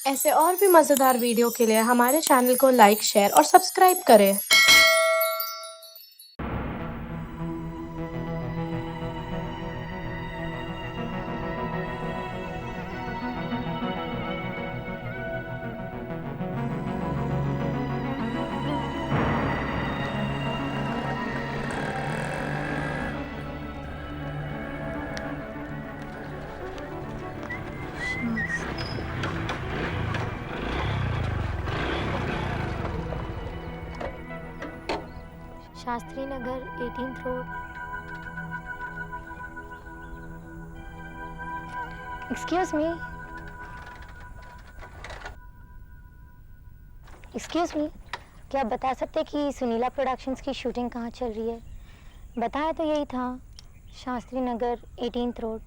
ऐसे और भी मज़ेदार वीडियो के लिए हमारे चैनल को लाइक, शेयर और सब्सक्राइब करें। Shastri Nagar 18th road. Excuse me, क्या आप बता सकते कि सुनीला प्रोडक्शंस की शूटिंग कहाँ चल रही है? बताया तो यही था, Shastri Nagar 18th road.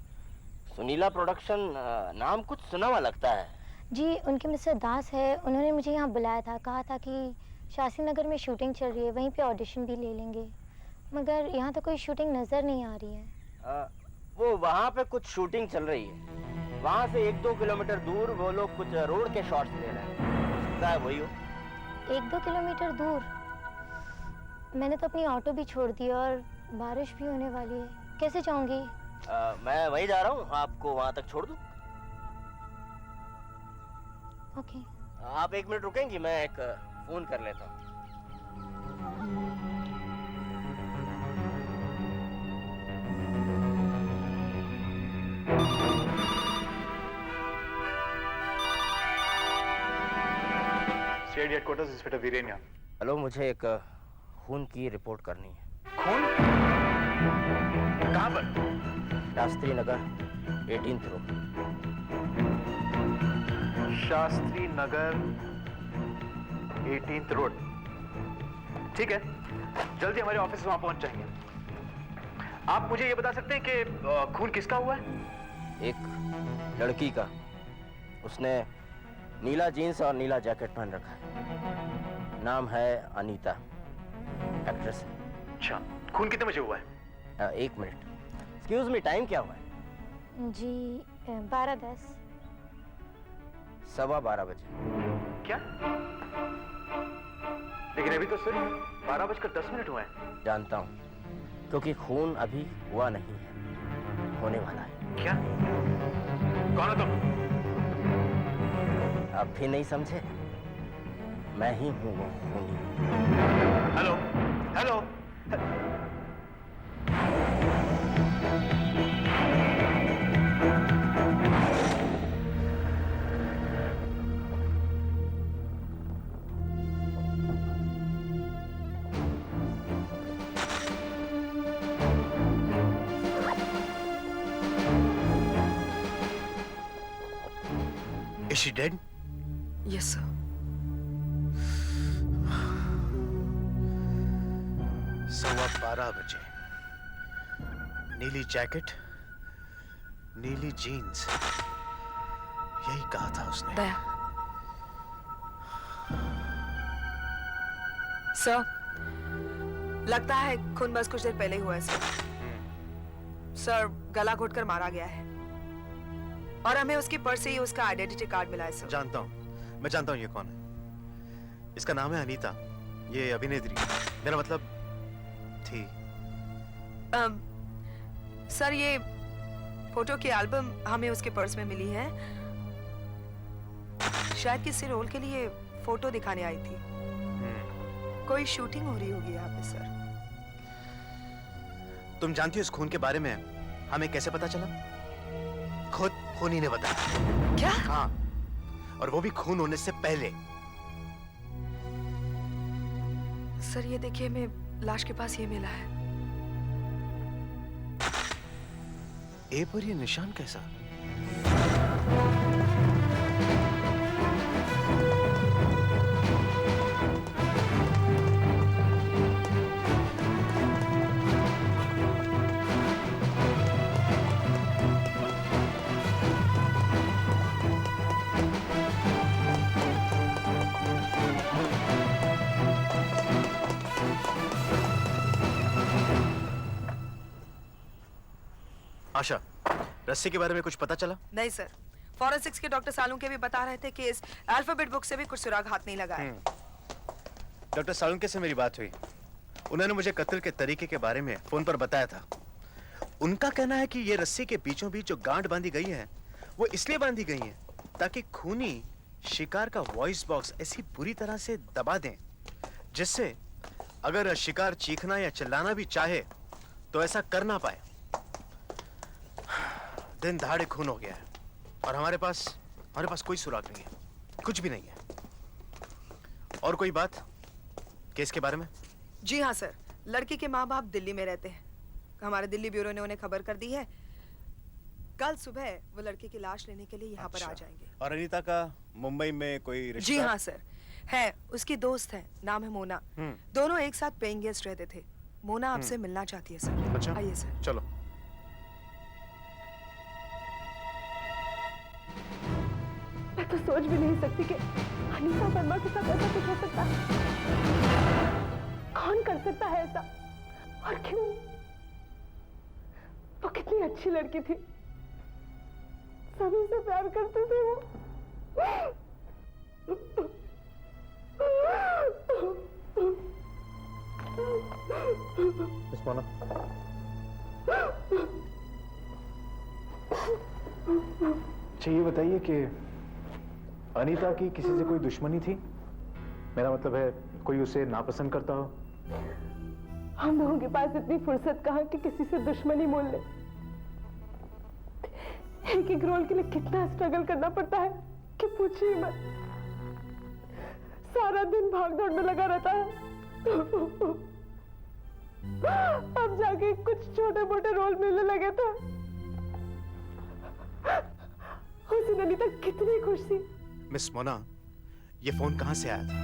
Sunila production नाम कुछ सुना हुआ लगता है। जी, उनके मिस्टर दास है, उन्होंने मुझे यहाँ बुलाया था, कहा था कि शास्त्री नगर में शूटिंग चल रही है, वहीं पे ऑडिशन भी ले लेंगे, मगर यहाँ तो कोई शूटिंग नज़र नहीं आ रही है। वो वहाँ पे कुछ शूटिंग चल रही है। वहाँ से 1-2 किलोमीटर दूर वो लोग कुछ रोड के शॉट्स ले रहे हैं। हो सकता है वही हो। 1-2 किलोमीटर दूर? मैंने तो अपनी ऑटो भी छोड़ दी और बारिश भी होने वाली है, कैसे जाऊंगी? मैं वहीं जा रहा हूँ, आपको वहाँ तक छोड़ दूँ? ओके। आप 1 मिनट रुकेंगी, मैं एक फोन कर लेता हूँ। सीआईडी हेडक्वार्टर्स, इंस्पेक्टर वीरेन यहाँ। हेलो, मुझे एक खून की रिपोर्ट करनी है। खून? कहाँ पर? Shastri Nagar 18th road. Shastri Nagar 18th road. ठीक है, जल्दी हमारे ऑफिस से वहां पहुंच जाएंगे। आप मुझे ये बता सकते हैं कि खून किसका हुआ है? एक लड़की का। उसने नीला जीन्स और नीला जैकेट पहन रखा है। नाम है अनीता, एक्ट्रेस है। अच्छा, खून कितने बजे हुआ है? 1 मिनट। एक्सक्यूज मी, टाइम क्या हुआ है? जी 12:10। 12:15 बजे। क्या? लेकिन अभी तो सिर्फ 12:10 हुए हैं। जानता हूँ, क्योंकि खून अभी हुआ नहीं है, होने वाला है। क्या? कौन हो तुम? अब भी नहीं समझे? मैं ही हूँ वो खूनी। Hello, hello. Is she dead? Yes, sir. 12:15 बजे। नीली जैकेट, नीली जीन्स, यही कहा था उसने। दया। सर, लगता है खून बस कुछ देर पहले ही हुआ है सर। सर, गला घोटकर मारा गया है और हमें उसकी पर्स से ही उसका आइडेंटिटी कार्ड मिला है सर। जानता हूँ, मैं जानता हूँ ये कौन है। इसका नाम है अनीता। ये अभिनेत्री, मेरा मतलब थी। सर, ये फोटो की एल्बम हमें उसके पर्स में मिली है। शायद किसी रोल के लिए फोटो दिखाने आई थी। कोई शूटिंग हो रही होगी यहाँ पे सर। तुम जानती हो इस खून के बारे में हमें कैसे पता चला? खुद खूनी ने बताया। क्या? हाँ, और वो भी खून होने से पहले। सर, ये देखिए, हमें लाश के पास ये मिला है। ए पर ये निशान कैसा? आशा, रस्सी के बारे में कुछ पता चला? नहीं सर, फॉरेंसिक्स के डॉक्टर सालुंके भी बता रहे थे कि इस अल्फाबेट बुक से भी कुछ सुराग हाथ नहीं लगा है। डॉक्टर सालुंके से मेरी बात हुई। उन्होंने मुझे कत्ल के तरीके के बारे में फोन पर बताया था। उनका कहना है कि ये रस्सी के बीचों बीच जो गांठ बांधी गई है वो इसलिए बांधी गई है ताकि खूनी शिकार का वॉइस बॉक्स ऐसी बुरी तरह से दबा दें जिससे अगर शिकार चीखना या चिल्लाना भी चाहे तो ऐसा कर ना पाए। दिन दहाड़े खून हो गया है और हमारे पास कोई सुराग नहीं है, कुछ भी नहीं है। और कोई बात केस के बारे में? जी हाँ सर, लड़की के माँ बाप दिल्ली में रहते हैं। हमारे दिल्ली ब्यूरो ने उन्हें खबर कर दी है। कल सुबह वो लड़की की लाश लेने के लिए यहाँ पर आ जाएंगे। और अनीता का मुंबई में कोई रिश्ता? जी हाँ सर, है। उसकी दोस्त है, नाम है मोना। दोनों एक साथ पेइंग गेस्ट रहते थे। मोना आपसे मिलना चाहती है सर। अच्छा, आइए सर। चलो। मैं तो सोच भी नहीं सकती कि अनीता वर्मा के साथ ऐसा कुछ हो सकता है। कौन कर सकता है ऐसा, और क्यों? वो कितनी अच्छी लड़की थी, सभी से प्यार करते थे वो। अच्छा ये बताइए कि अनीता की किसी से कोई दुश्मनी थी? मेरा मतलब है कोई उसे नापसंद करता हो? हम लोगों के पास इतनी फुर्सत कहाँ कि किसी से दुश्मनी मोल ले। एक एक रोल के लिए कितना स्ट्रगल करना पड़ता है कि पूछिए मत। सारा दिन भागदौड़ में लगा रहता है। अब जाके कुछ छोटे मोटे रोल मिलने लगे थे। उस दिन अनीता कितनी खुश थी। मिस मोना, ये फोन कहाँ से आया था?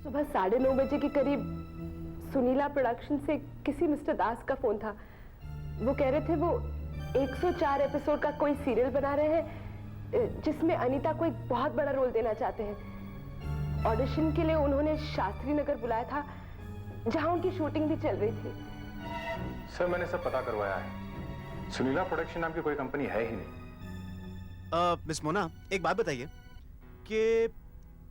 सुबह 9:30 बजे के करीब सुनीला प्रोडक्शन से किसी मिस्टर दास का फोन था। वो कह रहे थे वो 104 एपिसोड का कोई सीरियल बना रहे हैं जिसमें अनीता को एक बहुत बड़ा रोल देना चाहते हैं। ऑडिशन के लिए उन्होंने शास्त्री नगर बुलाया था जहां उनकी शूटिंग भी चल रही थी। सर मैंने सब पता करवाया है, सुनीला प्रोडक्शन नाम की कोई कंपनी है ही नहीं। मिस मोना, एक बात बताइए कि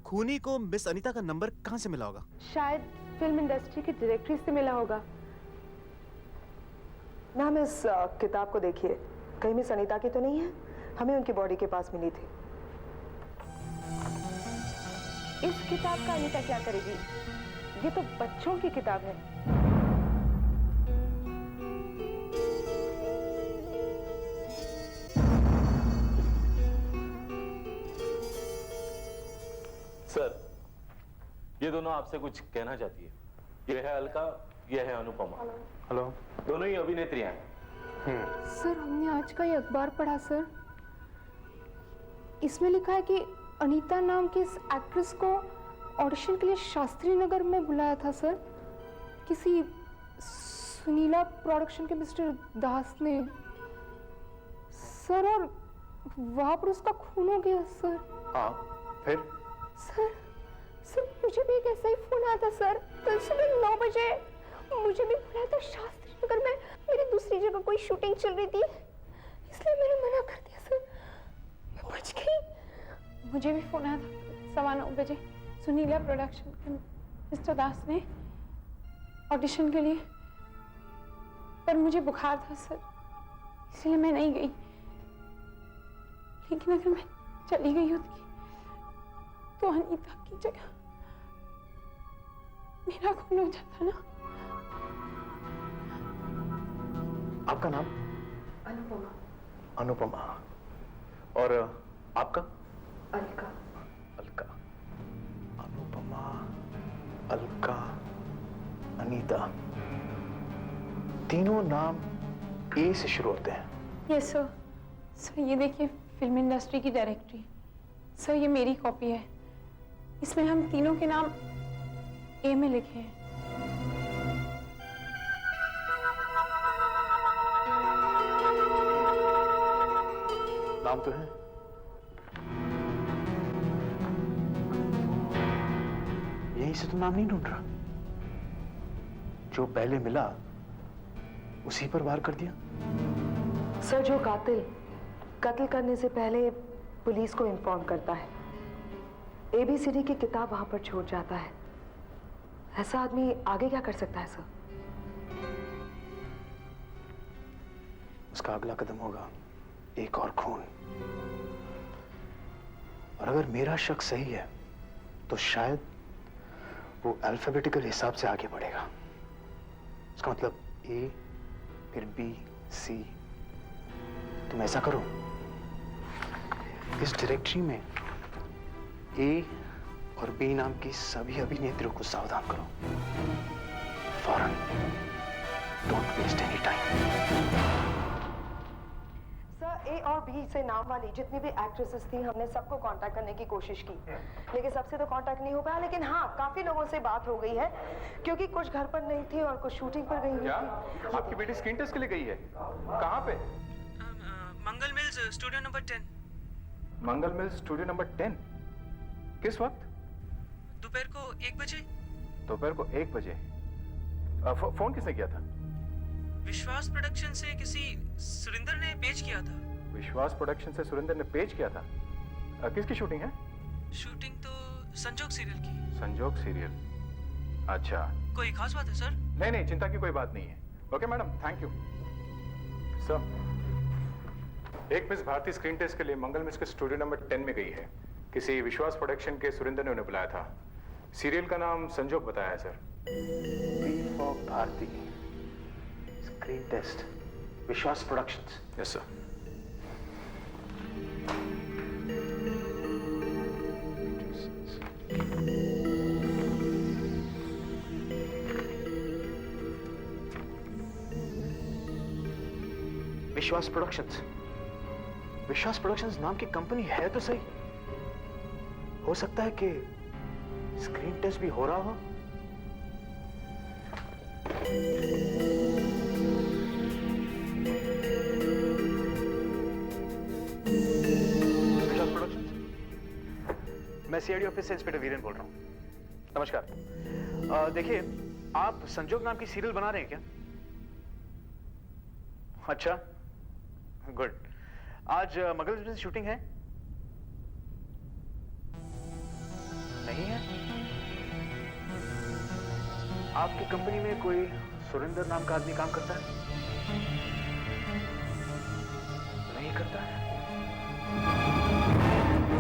खूनी को मिस अनीता का नंबर कहाँ से मिला होगा? शायद फिल्म इंडस्ट्री की डायरेक्टरी से मिला होगा। नाम इस किताब को देखिए, कहीं मिस अनीता की तो नहीं है? हमें उनकी बॉडी के पास मिली थी। इस किताब का अनीता क्या करेगी? ये तो बच्चों की किताब है। सर, ये दोनों आपसे कुछ कहना चाहती है। ये है अलका, ये है अनुपमा। हेलो। दोनों ही अभिनेत्रियां हैं। सर हमने आज का ये अखबार पढ़ा सर। इसमें लिखा है कि अनीता नाम की इस एक्ट्रेस को ऑडिशन के लिए शास्त्री नगर में बुलाया था सर, किसी सुनीला प्रोडक्शन के मिस्टर दास ने सर, और वहां पर उसका खून हो गया सर। हाँ, फिर? सर मुझे भी एक ऐसा ही फोन आया था सर। कल सुबह 9 बजे मुझे भी बुलाया था शास्त्री नगर में। मेरी दूसरी जगह कोई शूटिंग चल रही थी, इसलिए मैंने मना कर दिया सर। मैं बच गई। मुझे भी फोन आया था 9:15 बजे सुनीला प्रोडक्शन के मिस्टर दास ने ऑडिशन के लिए, पर मुझे बुखार था सर, इसलिए मैं नहीं गई। लेकिन अगर मैं चली गई होती तो अनीता की जगह मेरा खून हो जाता ना। आपका नाम? अनुपमा। अनुपमा। और आपका? अलका। अलका। अनुपमा, अलका, अनीता, तीनों नाम ए से शुरू होते हैं। Yes sir. सर ये देखिए फिल्म इंडस्ट्री की डायरेक्टरी। सर ये मेरी कॉपी है, इसमें हम तीनों के नाम ए में लिखे हैं। नाम तो है। यहीं से तो नाम नहीं ढूंढ रहा। जो पहले मिला उसी पर वार कर दिया। सर जो कातिल कत्ल करने से पहले पुलिस को इन्फॉर्म करता है, ABCD की किताब वहां पर छोड़ जाता है। ऐसा आदमी आगे क्या कर सकता है सर? उसका अगला कदम होगा एक और खून। और अगर मेरा शक सही है तो शायद वो अल्फाबेटिकल हिसाब से आगे बढ़ेगा। उसका मतलब A, फिर B, C। तुम ऐसा करो, इस डायरेक्टरी में A और B नाम की सभी अभिनेत्रियों को सावधान करो। फौरन, don't waste any time. Sir, A और B से नाम वाली जितनी भी एक्ट्रेसेस थी, हमने सबको कांटेक्ट करने की कोशिश की, लेकिन सबसे तो कांटेक्ट नहीं हो पाया। लेकिन हाँ, काफी लोगों से बात हो गई है, क्योंकि कुछ घर पर नहीं थी और कुछ शूटिंग पर गई हुई थी। आपकी बेटी स्क्रीन टेस्ट के लिए गई है? कहाँ पे? मंगल मिल्स स्टूडियो नंबर 10। मंगल मिल्स स्टूडियो नंबर 10। किस वक्त? दोपहर को 1 बजे। दोपहर को 1 बजे। फोन किसने किया था? विश्वास प्रोडक्शन से किसी सुरिंदर ने पेश किया था। विश्वास प्रोडक्शन से सुरेंद्र ने पेज किया था। किसकी शूटिंग है? शूटिंग तो संजोग सीरियल की। संजोग सीरियल। अच्छा, कोई खास बात है सर? नहीं नहीं, चिंता की कोई बात नहीं है। Okay madam, thank you. Sir, एक मिस भारती स्क्रीन टेस्ट के लिए मंगल मिस के स्टूडियो नंबर 10 में गई है। किसी विश्वास प्रोडक्शन के सुरेंद्र ने उन्हें बुलाया था। सीरियल का नाम संजोग बताया है sir. B for Bharti, screen test, Vishwas productions. Yes sir. Vishwas productions. Vishwas productions नाम की कंपनी है तो सही। हो सकता है कि स्क्रीन टेस्ट भी हो रहा हो। विश्वास प्रोडक्शंस, मैं CID ऑफिस से इंस्पेक्टर वीरेन बोल रहा हूं। नमस्कार। देखिए, आप संजोग नाम की सीरियल बना रहे हैं क्या? अच्छा, गुड। आज मंगल में शूटिंग है? नहीं है? आपकी कंपनी में कोई सुरेंद्र नाम का आदमी काम करता है? नहीं करता है।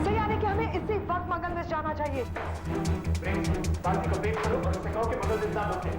सही यानी कि हमें इसी वक्त मंगल मिस जाना चाहिए। बाकी को ब्रेक करो और उसे कहो कि मंगल मिस ना पहुंचे।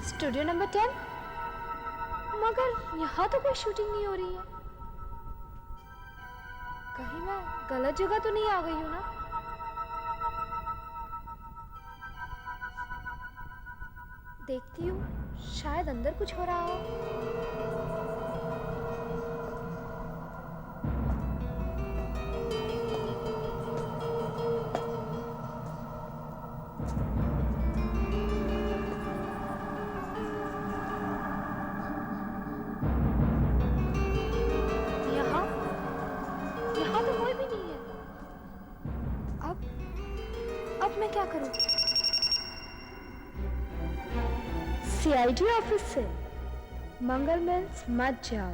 स्टूडियो नंबर 10, मगर यहाँ तो कोई शूटिंग नहीं हो रही है। कहीं मैं गलत जगह तो नहीं आ गई हूँ ना? देखती हूँ, शायद अंदर कुछ हो रहा हो। अब मैं क्या करूं? CID ऑफिस से मंगल मिल्स मत जाओ।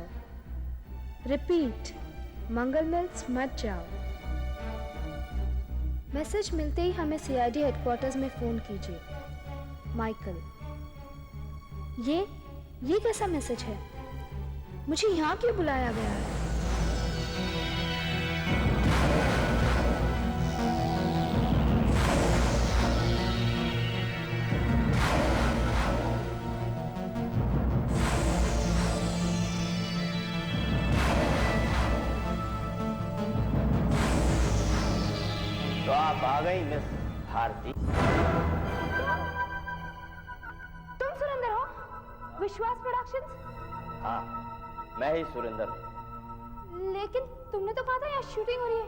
रिपीट, मंगल मिल्स मत जाओ। मैसेज मिलते ही हमें CID हेडक्वार्टर्स में फोन कीजिए। माइकल। ये कैसा मैसेज है? मुझे यहाँ क्यों बुलाया गया है? तो आप आ गई मिस भारती। तुम सुरेंद्र हो? विश्वास प्रोडक्शंस? हाँ, मैं ही सुरेंद्र हूँ। लेकिन तुमने तो कहा था यहाँ शूटिंग हो रही है।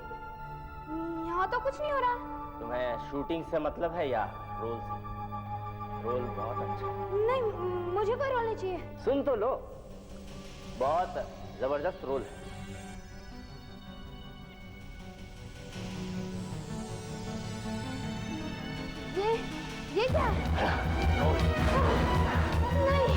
यहाँ तो कुछ नहीं हो रहा। तुम्हें शूटिंग से मतलब है या रोल से? रोल बहुत अच्छा है। नहीं, मुझे कोई रोल नहीं चाहिए। सुन तो लो, बहुत जबरदस्त रोल है। ये क्या है? नहीं,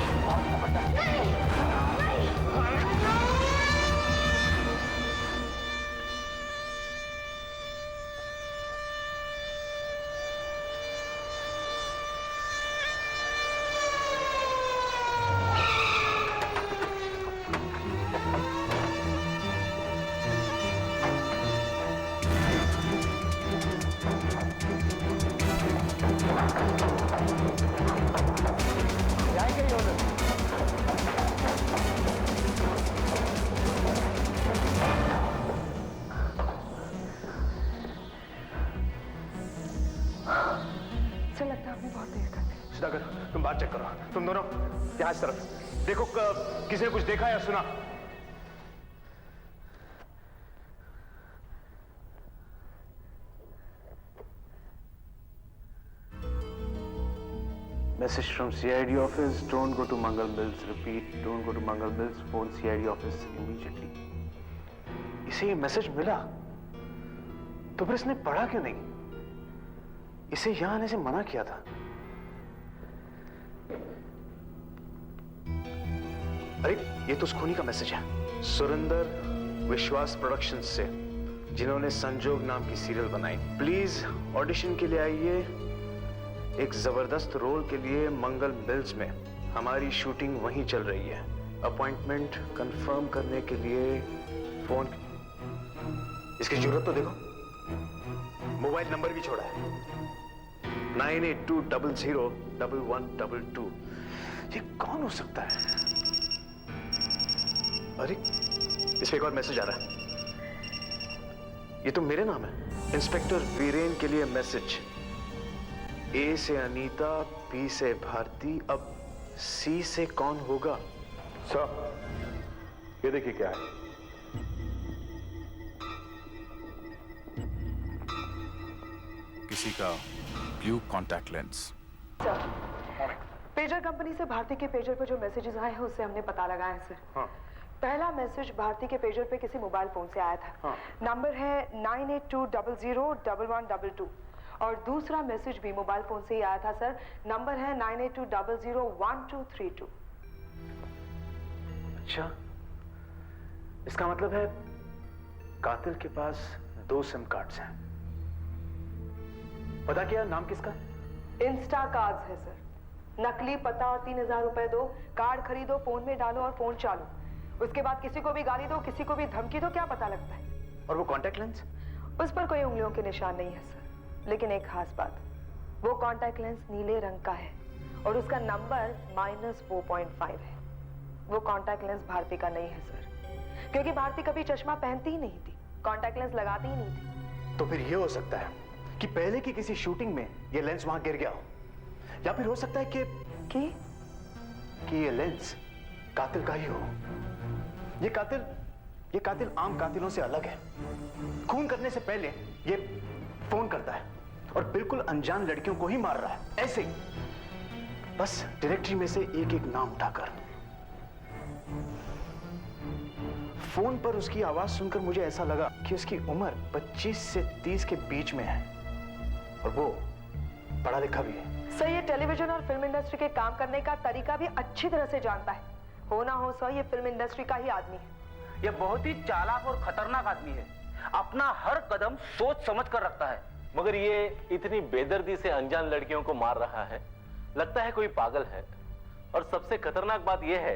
सुधाकर, तुम बात चेक करो। तुम दोनों यहाँ इस तरफ देखो, किसी ने कुछ देखा या सुना? Message from CID office, don't go to Mangal Mills. Repeat, don't go to Mangal Mills. Phone CID office immediately. इसे ये मैसेज मिला तो फिर इसने पढ़ा क्यों नहीं? इसे यहां आने से मना किया था। अरे ये तो उस खूनी का मैसेज है, सुरेंद्र विश्वास प्रोडक्शंस से, जिन्होंने संजोग नाम की सीरियल बनाई। प्लीज ऑडिशन के लिए आइए। एक जबरदस्त रोल के लिए मंगल मिल्स में हमारी शूटिंग वहीं चल रही है। अपॉइंटमेंट कंफर्म करने के लिए फोन। इसकी जरूरत तो देखो, मोबाइल नंबर भी छोड़ा है 9820011122। ये कौन हो सकता है? अरे इस पे एक और मैसेज आ रहा है। ये तो मेरे नाम है, इंस्पेक्टर वीरेन के लिए मैसेज। ए से अनीता, बी से भारती, अब सी से कौन होगा? सर, ये देखिए क्या है। किसी का blue contact lens. Sir, pager company से भारती के पेजर पे जो मैसेजेस आए हैं उससे हमने पता लगाया है सर। हाँ। पहला मैसेज भारती के पेजर पे किसी मोबाइल फोन से आया था। हाँ। नंबर है 9820011122 और दूसरा मैसेज भी मोबाइल फोन से ही आया था सर। नंबर है 9820011232। अच्छा, इसका मतलब है कातिल के पास 2 सिम कार्ड्स हैं। पता क्या नाम किसका? इंस्टा कार्ड्स है सर। नकली पता और 3000 रुपए दो, कार्ड खरीदो, फोन में डालो और फोन चालू। उसके बाद किसी को भी गाली दो, किसी को भी धमकी दो, क्या पता लगता है? और वो कॉन्टैक्ट लेंस? उस पर कोई उंगलियों के निशान नहीं है सर, लेकिन एक खास बात, वो कॉन्टैक्ट लेंस नीले रंग का है और उसका नंबर -4.5 है। वो कॉन्टैक्ट लेंस भारती का नहीं है सर, क्योंकि भारती कभी चश्मा पहनती ही नहीं थी, कॉन्टैक्ट लेंस लगाती ही नहीं थी। तो फिर ये हो सकता है कि पहले की किसी शूटिंग में ये लेंस वहां गिर गया हो, या फिर हो सकता है कि ये लेंस कातिल का ही हो। ये कातिल आम कातिलों से अलग है। खून करने से पहले ये फोन करता है और बिल्कुल अनजान लड़कियों को ही मार रहा है, ऐसे ही, बस डायरेक्टरी में से एक एक नाम उठाकर। फोन पर उसकी आवाज सुनकर मुझे ऐसा लगा कि उसकी उम्र 25 से 30 के बीच में है और वो पढ़ा लिखा भी है। सर, ये टेलीविजन और फिल्म इंडस्ट्री के काम करने का तरीका भी अच्छी तरह से जानता है। हो ना हो सर, ये फिल्म इंडस्ट्री का ही आदमी है। ये बहुत ही चालाक और खतरनाक आदमी है। अपना हर कदम सोच समझ कर रखता है। मगर ये इतनी बेदर्दी से अनजान लड़कियों को मार रहा है, लगता है कोई पागल है। और सबसे खतरनाक बात यह है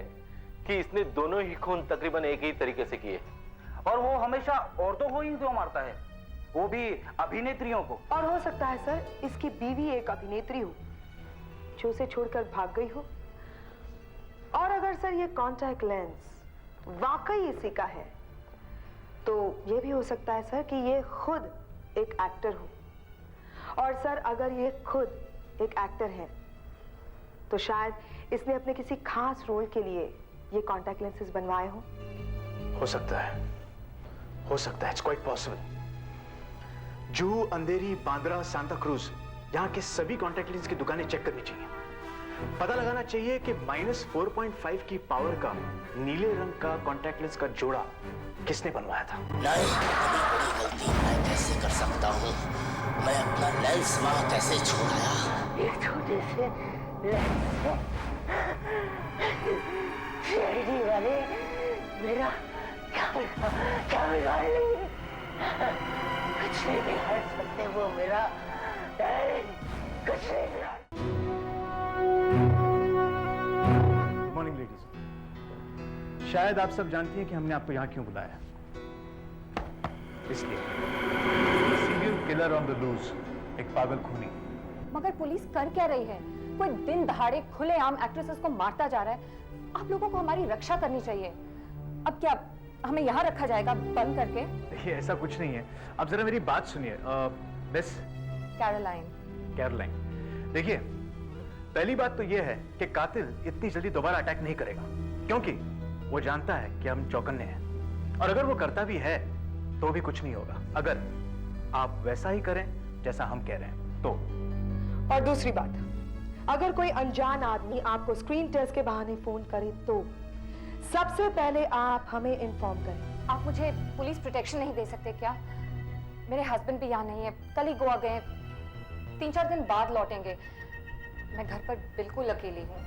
कि इसने दोनों ही खून तकरीबन एक ही तरीके से किए। और वो हमेशा औरतों को ही क्यों मारता है, वो भी अभिनेत्रियों को। और हो सकता है सर इसकी बीवी एक अभिनेत्री हो जो उसे छोड़कर भाग गई हो। और अगर सर ये कॉन्टैक्ट लेंस वाकई इसी का है तो ये भी हो सकता है सर कि ये खुद एक एक्टर हो और सर अगर ये खुद एक एक्टर है तो शायद इसने अपने किसी खास रोल के लिए ये कॉन्टैक्ट लेंसेज बनवाए हो। हो सकता है, it's quite possible. Juhu, Andheri, Bandra, Santa cruise, यहाँ के सभी कॉन्टैक्ट लेंस की दुकानें चेक करनी चाहिए। पता लगाना चाहिए कि -4.5 की पावर का नीले रंग का कॉन्टैक्ट लेंस का जोड़ा किसने बनवाया था। नहीं, बड़ी गलती मैं कैसे कर सकता हूँ? मैं अपना लेंस वहां कैसे छोड़ाया? ये छोटे से लेंस सीआईडी वाले मेरा क्या बिगाड़ लेंगे? कुछ नहीं बिगाड़ सकते वो मेरा, कुछ नहीं बिगाड़। मॉर्निंग लेडीज, शायद आप सब जानती हैं कि हमने आपको यहाँ क्यों बुलाया। इसलिए serial killer on the loose, एक पागल खूनी। मगर पुलिस कर क्या रही है? कोई दिन दहाड़े खुलेआम एक्ट्रेसेस को मारता जा रहा है। आप लोगों को हमारी रक्षा करनी चाहिए। अब क्या हमें यहाँ रखा जाएगा बंद करके? देखिए ऐसा कुछ नहीं है, आप जरा मेरी बात सुनिए। मिस कैरोलाइन, देखिए पहली बात तो यह है कि कातिल इतनी जल्दी दोबारा अटैक नहीं करेगा, क्योंकि वो जानता है कि हम चौकन्ने हैं। और अगर वो करता भी है तो भी कुछ नहीं होगा, अगर आप वैसा ही करें जैसा हम कह रहे हैं तो। और दूसरी बात, अगर कोई अनजान आदमी आपको स्क्रीन टेस्ट के बहाने फोन करे तो सबसे पहले आप हमें इन्फॉर्म करें। आप मुझे पुलिस प्रोटेक्शन नहीं दे सकते क्या? मेरे हस्बैंड भी यहाँ नहीं है, कल ही गोवा गए, 3-4 दिन बाद लौटेंगे। मैं घर पर बिल्कुल अकेली हूँ।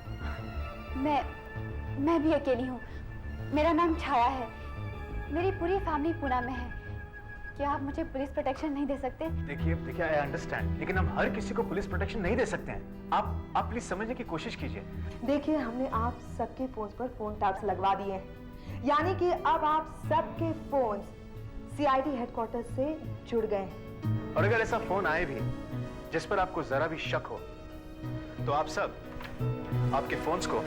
मैं भी अकेली हूँ। मेरा नाम छाया है। मेरी पूरी फैमिली पुणे में है। क्या आप मुझे पुलिस प्रोटेक्शन नहीं दे सकते? देखिए आई अंडरस्टैंड, लेकिन हम हर किसी को पुलिस प्रोटेक्शन नहीं दे सकते हैं। आप प्लीज समझने की कोशिश कीजिए। देखिए हमने आप सबके फोन पर फोन टैग्स लगवा दिए हैं, यानी कि अब आप सबके फोन सीआईडी हेडक्वार्टर से जुड़ गए हैं। और अगर ऐसा फोन आए भी जिस पर आपको जरा भी शक हो तो आप सब आपके फोन्स को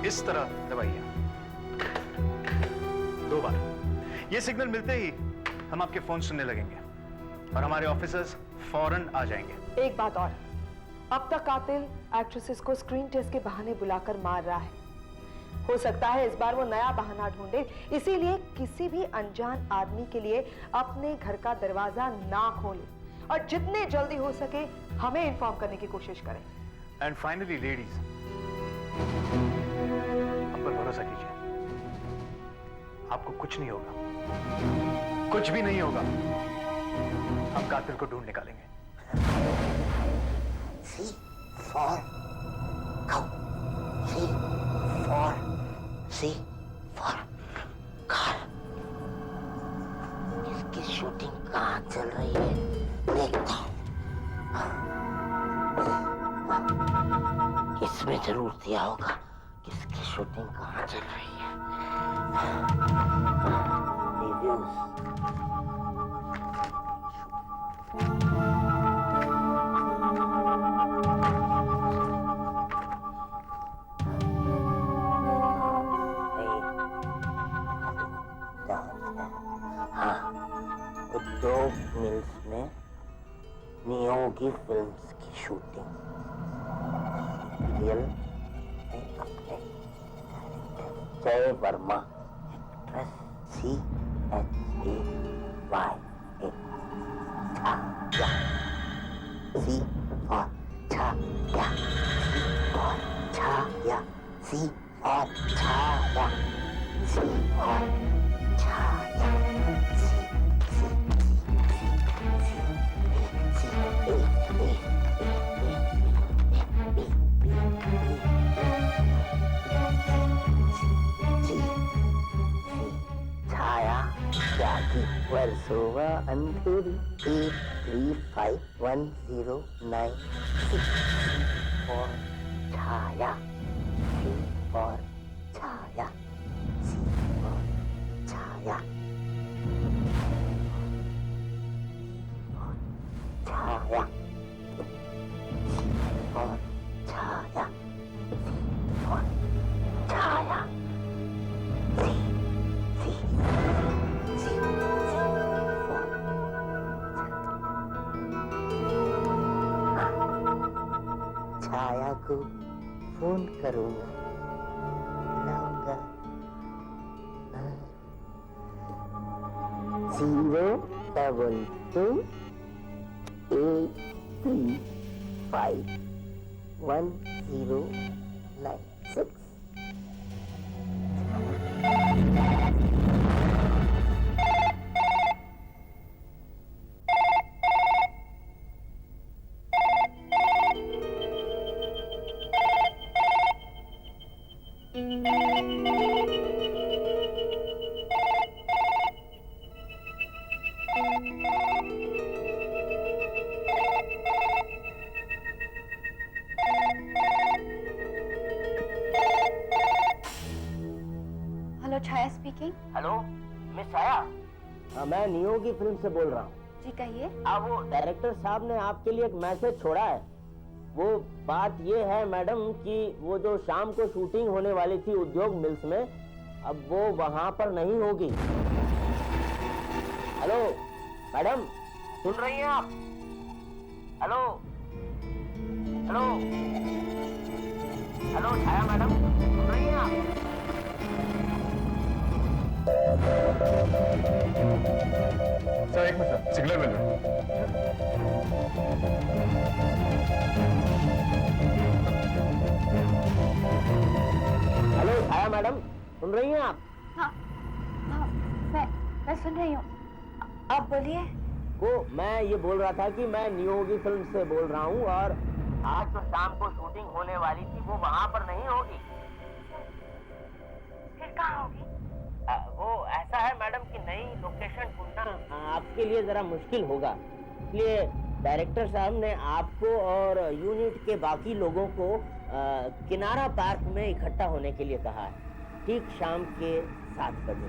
इस तरह दबाइए 2 बार। ये सिग्नल मिलते ही हम आपके फोन सुनने लगेंगे और हमारे ऑफिसर्स फौरन आ जाएंगे। एक बात और, अब तक कातिल एक्ट्रेसेस को स्क्रीन टेस्ट के बहाने बुलाकर मार रहा है। हो सकता है इस बार वो नया बहाना ढूंढे, इसीलिए किसी भी अनजान आदमी के लिए अपने घर का दरवाजा ना खोले और जितने जल्दी हो सके हमें इन्फॉर्म करने की कोशिश करें। एंड फाइनली लेडीज, हम पर भरोसा कीजिए, आपको कुछ नहीं होगा, कुछ भी नहीं होगा। हम कातिल को ढूंढ निकालेंगे। C for cow. C for car. इसकी शूटिंग कहाँ चल रही है देखता हूँ। इसमें जरूर दिया होगा किसकी शूटिंग कहाँ चल रही है। रिव्यूज। उद्योग मिल्स में नियोगी फिल्म्स की शूटिंग सीरियल अपने जय वर्मा एक्ट्रेस C और छाया C और छाया वर्सोवा अंधेरी 8351096 और छाया C और छाया C और छाया छाया और छाया और छाया आपको फोन करूंगा, लाऊंगा। 02283510996। हेलो, छाया स्पीकिंग। हेलो मिस छाया, मैं नियो की फिल्म से बोल रहा हूँ। जी कहिए। वो डायरेक्टर साहब ने आपके लिए एक मैसेज छोड़ा है। वो बात ये है मैडम कि वो जो शाम को शूटिंग होने वाली थी उद्योग मिल्स में, अब वो वहाँ पर नहीं होगी। हेलो मैडम, सुन रही हैं आप? हेलो हेलो हेलो छाया मैडम, सुन रही हैं आप? सर एक मिनट, सिग्नल मिल रहा है। हेलो छाया मैडम, सुन रही हैं आप? हाँ हाँ, मैं सुन रही हूँ, आप बोलिए। वो मैं ये बोल रहा था कि मैं नियो की फिल्म से बोल रहा हूँ और आज तो शाम को शूटिंग होने वाली थी, वो वहाँ पर नहीं होगी। फिर कहाँ होगी? वो ऐसा है मैडम कि नई लोकेशन ढूंढना आपके लिए जरा मुश्किल होगा, इसलिए डायरेक्टर साहब ने आपको और यूनिट के बाकी लोगों को किनारा पार्क में इकट्ठा होने के लिए कहा है। ठीक शाम के 7 बजे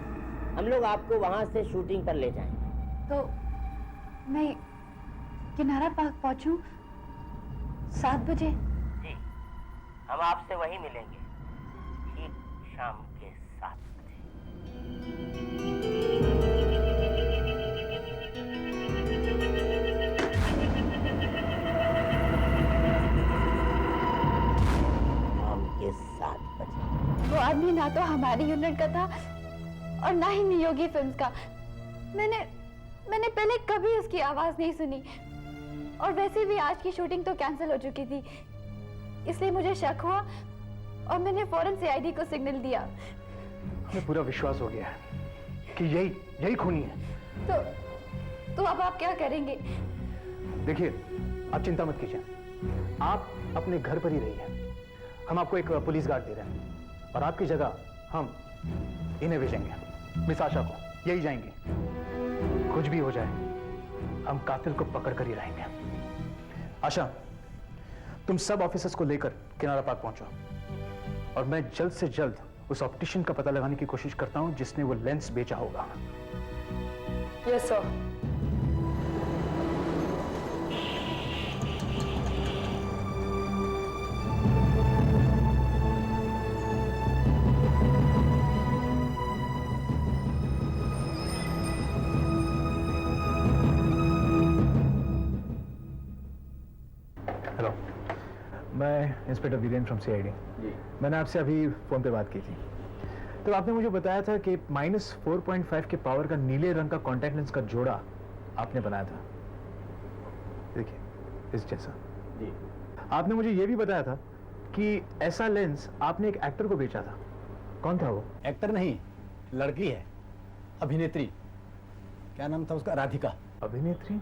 हम लोग आपको वहाँ से शूटिंग पर ले जाएंगे। तो मैं किनारा पार्क पहुँचूं 7 बजे? जी, हम आपसे वहीं मिलेंगे ठीक शाम के 7 बजे। शाम के 7 बजे। वो आदमी ना तो हमारी यूनिट का था और ना ही नियोगी फिल्म का। मैंने पहले कभी उसकी आवाज नहीं सुनी, और वैसे भी आज की शूटिंग तो कैंसिल हो चुकी थी, इसलिए मुझे शक हुआ और मैंने फौरन सीआईडी को सिग्नल दिया। हमें पूरा विश्वास हो गया है कि यही खूनी है। तो अब आप क्या करेंगे? देखिए, आप चिंता मत कीजिए, आप अपने घर पर ही रहिए। हम आपको एक पुलिस गार्ड दे रहे हैं और आपकी जगह हम इन्हें भेजेंगे, मिस आशा को। यही जाएंगे, कुछ भी हो जाए हम कातिल को पकड़ कर ही रहेंगे। आशा, तुम सब ऑफिसर्स को लेकर किनारा पार्क पहुंचो और मैं जल्द से जल्द उस ऑप्टिशियन का पता लगाने की कोशिश करता हूं जिसने वो लेंस बेचा होगा। Yes sir. हेलो, मैं इंस्पेक्टर वीरेंद्र फ्रॉम सीआईडी। मैंने आपसे अभी फोन पे बात की थी, तो आपने मुझे बताया था कि -4.5 के पावर का नीले रंग का कॉन्टैक्ट लेंस का जोड़ा आपने बनाया था। देखिए, इस जैसा। जी। आपने मुझे यह भी बताया था कि ऐसा लेंस आपने एक एक्टर को बेचा था। कौन था वो? एक्टर नहीं, लड़की है, अभिनेत्री। क्या नाम था उसका? राधिका। अभिनेत्री?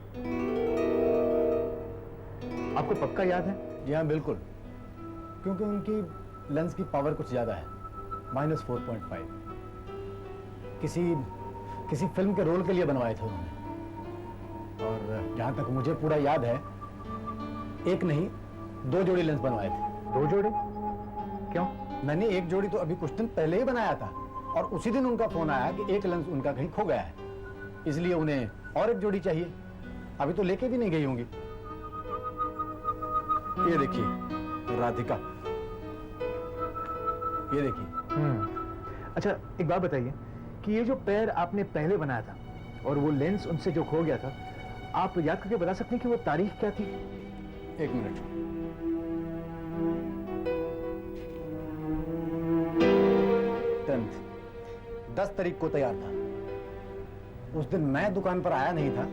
आपको पक्का याद है? जी हाँ, बिल्कुल, क्योंकि उनकी लेंस की पावर कुछ ज्यादा है, -4.5। किसी फिल्म के रोल के लिए बनवाए थे उन्होंने, और जहां तक मुझे पूरा याद है, एक नहीं 2 जोड़ी लेंस बनवाए थे। 2 जोड़ी? क्यों? मैंने एक जोड़ी तो अभी कुछ दिन पहले ही बनाया था, और उसी दिन उनका फोन आया कि एक लेंस उनका कहीं खो गया है, इसलिए उन्हें और एक जोड़ी चाहिए। अभी तो लेके भी नहीं गई होंगी। ये देखिए, राधिका, ये देखिए। अच्छा, एक बात बताइए कि ये जो पैर आपने पहले बनाया था और वो लेंस उनसे जो खो गया था, आप याद करके बता सकते हैं कि वो तारीख क्या थी? एक मिनट। टेंथ 10 तारीख को तैयार था। उस दिन मैं दुकान पर आया नहीं था,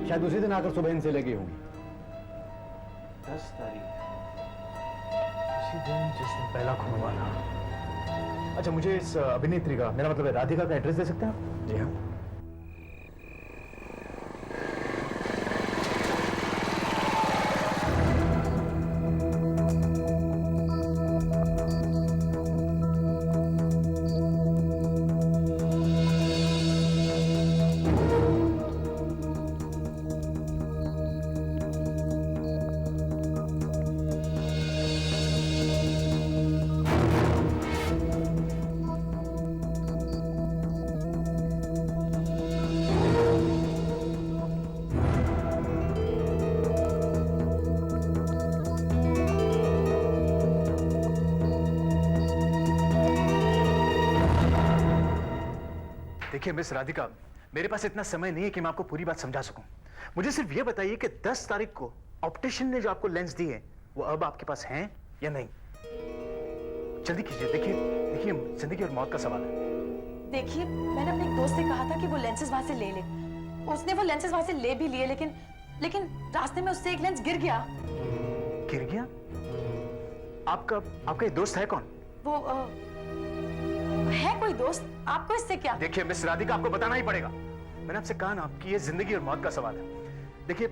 शायद उसी दिन आकर सुबह इनसे ले गई होंगी। 10 तारीख, उसी दिन जिस दिन पहला खून हुआ था। अच्छा, मुझे इस अभिनेत्री का, मेरा मतलब है राधिका का एड्रेस दे सकते हैं आप? जी हाँ। देखिए मिस राधिका, मेरे पास इतना समय नहीं है कि मैं आपको पूरी बात समझा सकूं। मुझे सिर्फ ये बताइए कि 10 तारीख को ऑप्टिशियन ने जो आपको लेंस दिए वो अब आपके पास हैं या नहीं? जल्दी कीजिए। देखिए जिंदगी और मौत का सवाल है। देखिए, मैंने अपने एक दोस्त से कहा था कि वो लेंसेज वहां से ले ले। उसने वो लेंसेज वहां से ले भी लिए, लेकिन रास्ते में उससे एक लेंस गिर गया। गिर गया? आपका ये दोस्त है कौन? वो है कोई दोस्त? आपको इससे क्या? देखिए मिस राधिका, आपको बताना ही पड़ेगा। मैंने आपसे कहा ना, आपकी ये जिंदगी और मौत का सवाल है। देखिए,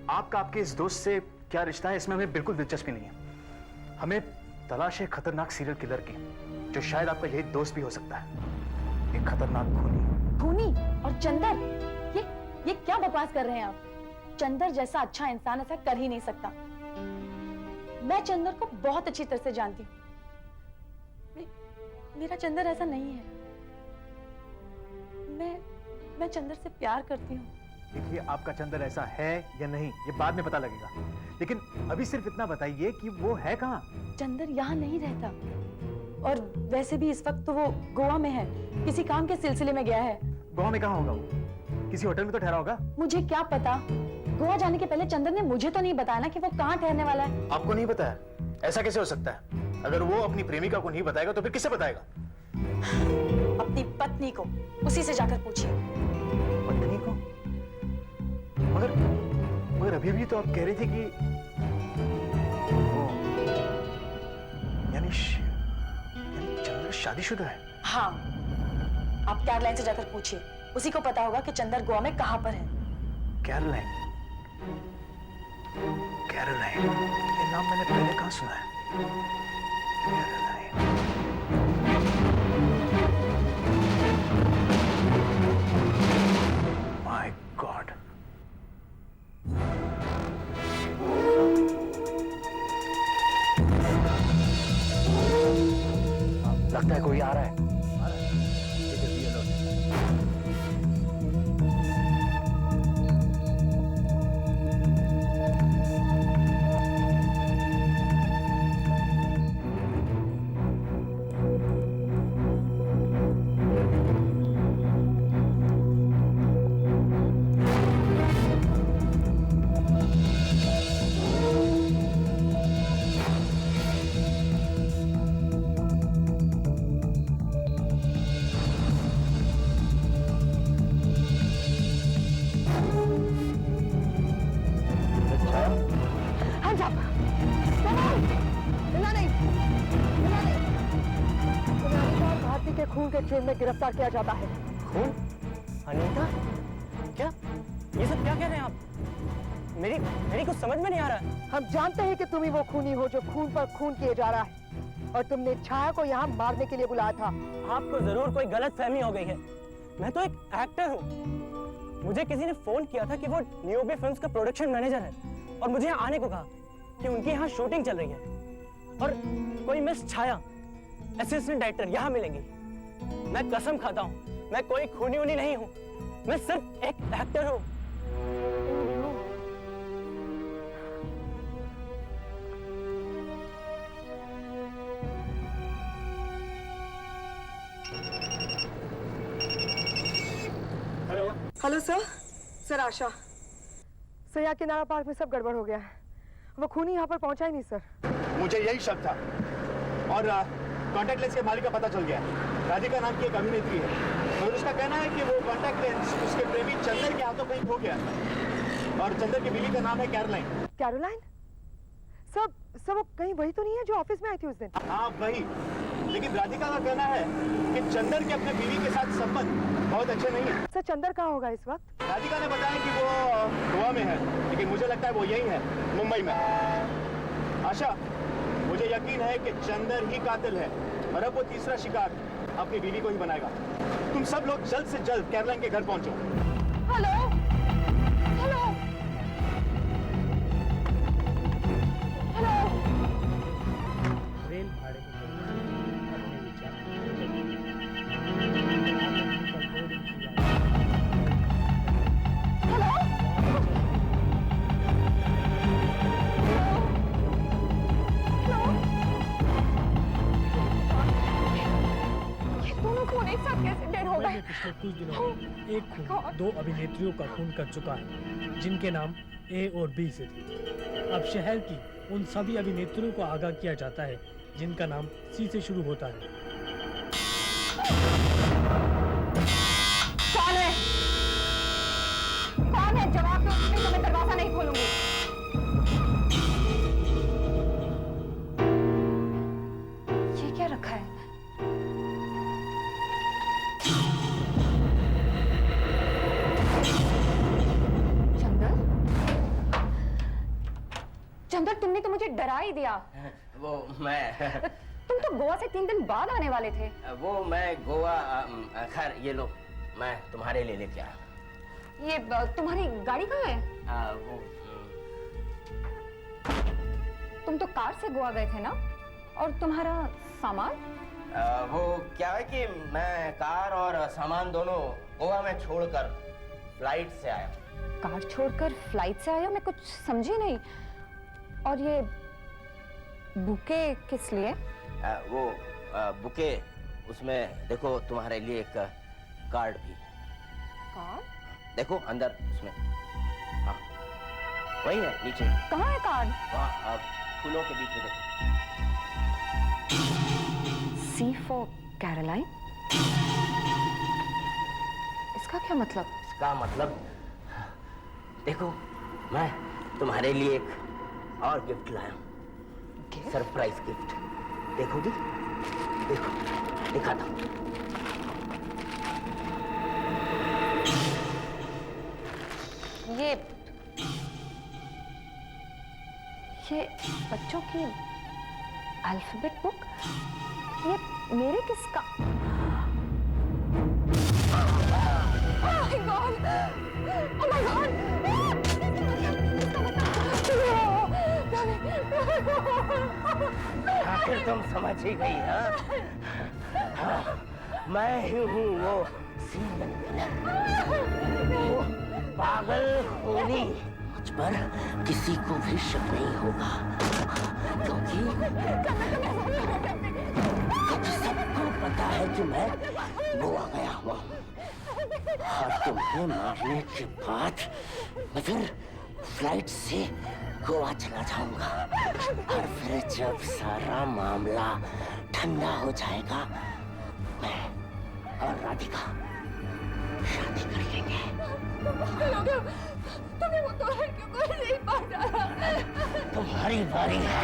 आपका आपके इस दोस्त से क्या रिश्ता है, इसमें हमें बिल्कुल दिलचस्पी नहीं है। हमें तलाश है खतरनाक सीरियल किलर की, जो शायद आपका यही दोस्त भी हो सकता है। एक खतरनाक खूनी और चंदर, ये क्या बकवास कर रहे हैं आप? चंदर जैसा अच्छा इंसान ऐसा कर ही नहीं सकता। मैं चंदर को बहुत अच्छी तरह से जानती हूँ। मेरा चंदर ऐसा नहीं है। मैं चंदर से प्यार करती हूँ। देखिए, आपका चंदर ऐसा है या नहीं ये बाद में पता लगेगा, लेकिन अभी सिर्फ इतना बताइए कि वो है कहाँ? चंदर यहाँ नहीं रहता, और वैसे भी इस वक्त तो वो गोवा में है, किसी काम के सिलसिले में गया है। गोवा में कहाँ होगा वो? किसी होटल में तो ठहरा होगा। मुझे क्या पता? गोवा जाने के पहले चंदर ने मुझे तो नहीं बताया ना कि वो कहाँ ठहरने वाला है। आपको नहीं बताया? ऐसा कैसे हो सकता है? अगर वो अपनी प्रेमिका को नहीं बताएगा तो फिर किसे बताएगा? अपनी पत्नी को, उसी से जाकर पूछिए। पत्नी को? मगर अभी भी तो आप कह रही थी कि वो यानी चंदर शादीशुदा है। हाँ, आप कैरोलाइन से जाकर पूछिए, उसी को पता होगा कि चंदर गोवा में कहाँ पर है। कैरोलाइन, ये नाम मैंने पहले कहाँ सुना है? My God. लगता है कोई आ रहा है। ट्रेन में गिरफ्तार किया जाता है। खून? अनीता? क्या? ये सब क्या कह रहे हैं आप? मेरी कुछ समझ में नहीं आ रहा है। हम जानते हैं कि तुम ही वो खूनी हो जो खून पर खून किए जा रहा है, और तुमने छाया को यहाँ मारने के लिए बुलाया था। आपको जरूर कोई गलत फहमी हो गई है। मैं तो एक एक्टर हूँ। मुझे किसी ने फोन किया था कि वो न्यूबी फिल्म्स का प्रोडक्शन मैनेजर है, और मुझे यहाँ आने को कहा कि उनके यहाँ शूटिंग चल रही है, और कोई मिस छाया असिस्टेंट डायरेक्टर यहाँ मिलेंगी। मैं कसम खाता हूँ, मैं कोई खूनी उनी नहीं हूँ, मैं सिर्फ एक एक्टर हूँ। हेलो सर आशा। सर, यहाँ किनारा पार्क में सब गड़बड़ हो गया है। वो खूनी यहाँ पर पहुंचा ही नहीं सर। मुझे यही शक था, और कॉन्टैक्ट लेंस के मालिक का पता चल गया है। राधिका नाम की एक अभिनेत्री है, मगर उसका कहना है कि वो कॉन्टैक्ट लेंस उसके प्रेमी चंदर के हाथों कहीं खो गया था और चंदर की बीवी का नाम है कैरोलाइन। कैरोलाइन? सब वो कहीं वही तो नहीं है जो ऑफिस में आई थी उस दिन? हाँ वही, लेकिन राधिका का कहना है कि चंदर के अपने बीवी के साथ संबंध बहुत अच्छे नहीं है। सर चंदर कहाँ होगा इस वक्त? राधिका ने बताया कि वो गोवा में है, लेकिन मुझे लगता है वो यही है, मुंबई में। आशा, मुझे यकीन है कि चंदर ही कातिल है और अब वो तीसरा शिकार अपनी बीवी को ही बनाएगा। तुम सब लोग जल्द से जल्द कैरोलाइन के घर पहुंचो। Hello hello hello. रेल भाड़े अपने विचार पिछले कुछ दिनों में एक खून 2 अभिनेत्रियों का खून कर चुका है, जिनके नाम ए और बी से थे। अब शहर की उन सभी अभिनेत्रियों को आगाह किया जाता है जिनका नाम सी से शुरू होता है। कौन है? कौन है? जवाब दो, नहीं तो मैं दरवाजा नहीं खोलूंगी। ये क्या रखा है? चंदर, तुमने तो मुझे डरा ही दिया। वो मैं तुम तो गोवा से 3 दिन बाद आने वाले थे। वो मैं गोवा खैर ये लो, मैं तुम्हारे लिए लेके आया। ये तुम्हारी गाड़ी कहाँ है? वो तुम तो कार से गोवा गए थे ना? और तुम्हारा सामान? वो क्या है कि मैं कार और सामान दोनों गोवा में छोड़कर फ्लाइट से आया। कार छोड़कर फ्लाइट से आया? मैं कुछ समझी नहीं। और ये बुके किस लिए? वो बुके, उसमें देखो तुम्हारे लिए एक कार्ड भी। कार्ड? देखो अंदर उसमें, हाँ वही है नीचे। कहाँ है कार्ड? वहाँ फूलों के बीच में देखो। सी फॉर कैरोलाइन? इसका क्या मतलब? इसका मतलब देखो, मैं तुम्हारे लिए एक और गिफ्ट लाया हूँ, सरप्राइज गिफ्ट। देखोगी? देखो, दिखाता हूँ। ये बच्चों की अल्फाबेट बुक? ये मेरे किसका? Oh my God! Oh my God! आखिर तुम समझ ही गई, हाँ? मैं ही हूँ वो सीरियल किलर, वो पागल खूनी। मुझ पर किसी को भी शक नहीं होगा, क्योंकि सबको पता है कि मैं गोवा गया हुआ हूँ और तुम्हें मारने के बाद मैं फिर फ्लाइट से गोवा चला जाऊंगा और फिर जब सारा मामला ठंडा हो जाएगा, मैं और राधिका शादी कर लेंगे। तुम्हें वो तो लड़कियों को नहीं पता। तुम्हारी बारी है।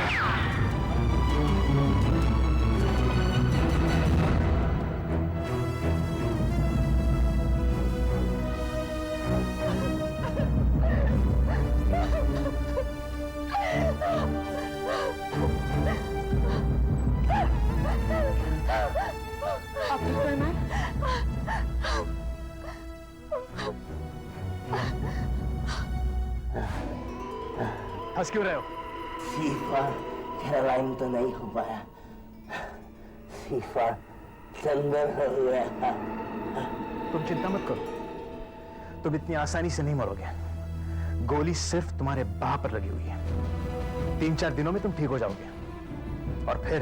हंस क्यों रहे हो? सीफा कैरोलाइन तो नहीं हो पाया, सीफा चंदर हो गया। तुम चिंता मत करो, तुम इतनी आसानी से नहीं मरोगे। गोली सिर्फ तुम्हारे बाह पर लगी हुई है। 3-4 दिनों में तुम ठीक हो जाओगे और फिर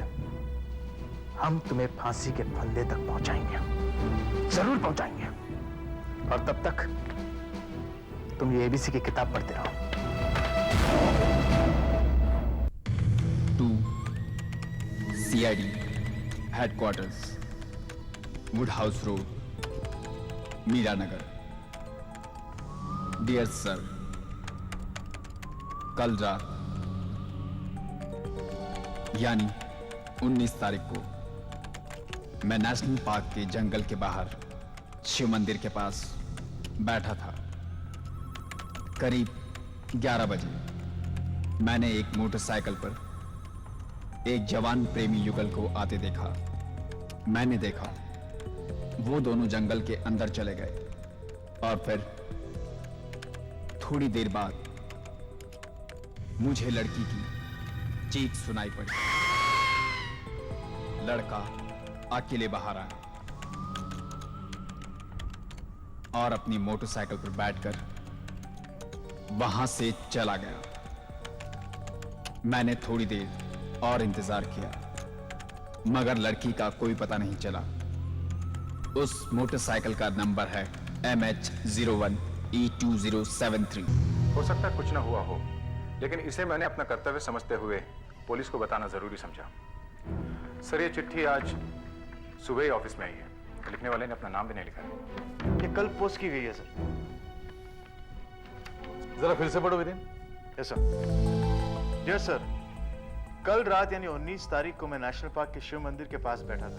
हम तुम्हें फांसी के फंदे तक पहुंचाएंगे, जरूर पहुंचाएंगे। और तब तक तुम ये एबीसी की किताब पढ़ते रहो। 2 CID headquarters, wood house road, Meera Nagar. Dear sir, कल रात यानी 19 तारीख को मैं नेशनल पार्क के जंगल के बाहर शिव मंदिर के पास बैठा था। करीब 11 बजे मैंने एक मोटरसाइकिल पर एक जवान प्रेमी युगल को आते देखा। मैंने देखा वो दोनों जंगल के अंदर चले गए और फिर थोड़ी देर बाद मुझे लड़की की चीख सुनाई पड़ी। लड़का अकेले बाहर आया और अपनी मोटरसाइकिल पर बैठकर वहां से चला गया। मैंने थोड़ी देर और इंतजार किया मगर लड़की का कोई पता नहीं चला। उस मोटरसाइकिल का नंबर है MH01E2073। हो सकता है कुछ ना हुआ हो, लेकिन इसे मैंने अपना कर्तव्य समझते हुए पुलिस को बताना जरूरी समझा। सर, ये चिट्ठी आज सुबह ही ऑफिस में आई है। लिखने वाले ने अपना नाम भी नहीं लिखा है। ये कल पोस्ट की गई है सर। जरा फिर से पढ़ो Viren. Yes sir. Dear sir, कल रात यानी 19 तारीख को मैं नेशनल पार्क के शिव मंदिर के पास बैठा था।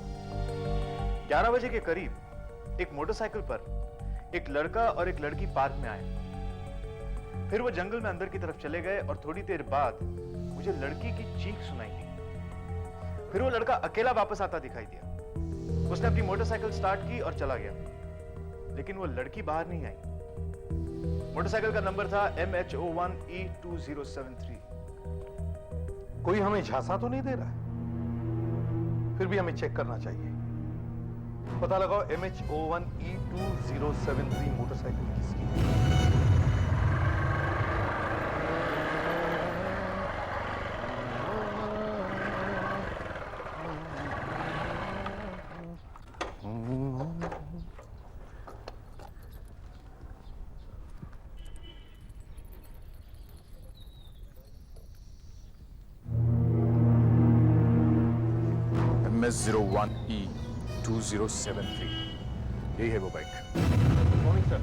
11 बजे के करीब एक मोटरसाइकिल पर एक लड़का और एक लड़की पार्क में आए। फिर वो जंगल में अंदर की तरफ चले गए और थोड़ी देर बाद मुझे लड़की की चीख सुनाई दी। फिर वो लड़का अकेला वापस आता दिखाई दिया। उसने अपनी मोटरसाइकिल स्टार्ट की और चला गया, लेकिन वो लड़की बाहर नहीं आई। मोटरसाइकिल का नंबर था MH01E2073। कोई हमें झांसा तो नहीं दे रहा है, फिर भी हमें चेक करना चाहिए। पता लगाओ MH01E2073 मोटरसाइकिल किसकी है। MS01E2073, यही है वो bike. Morning sir.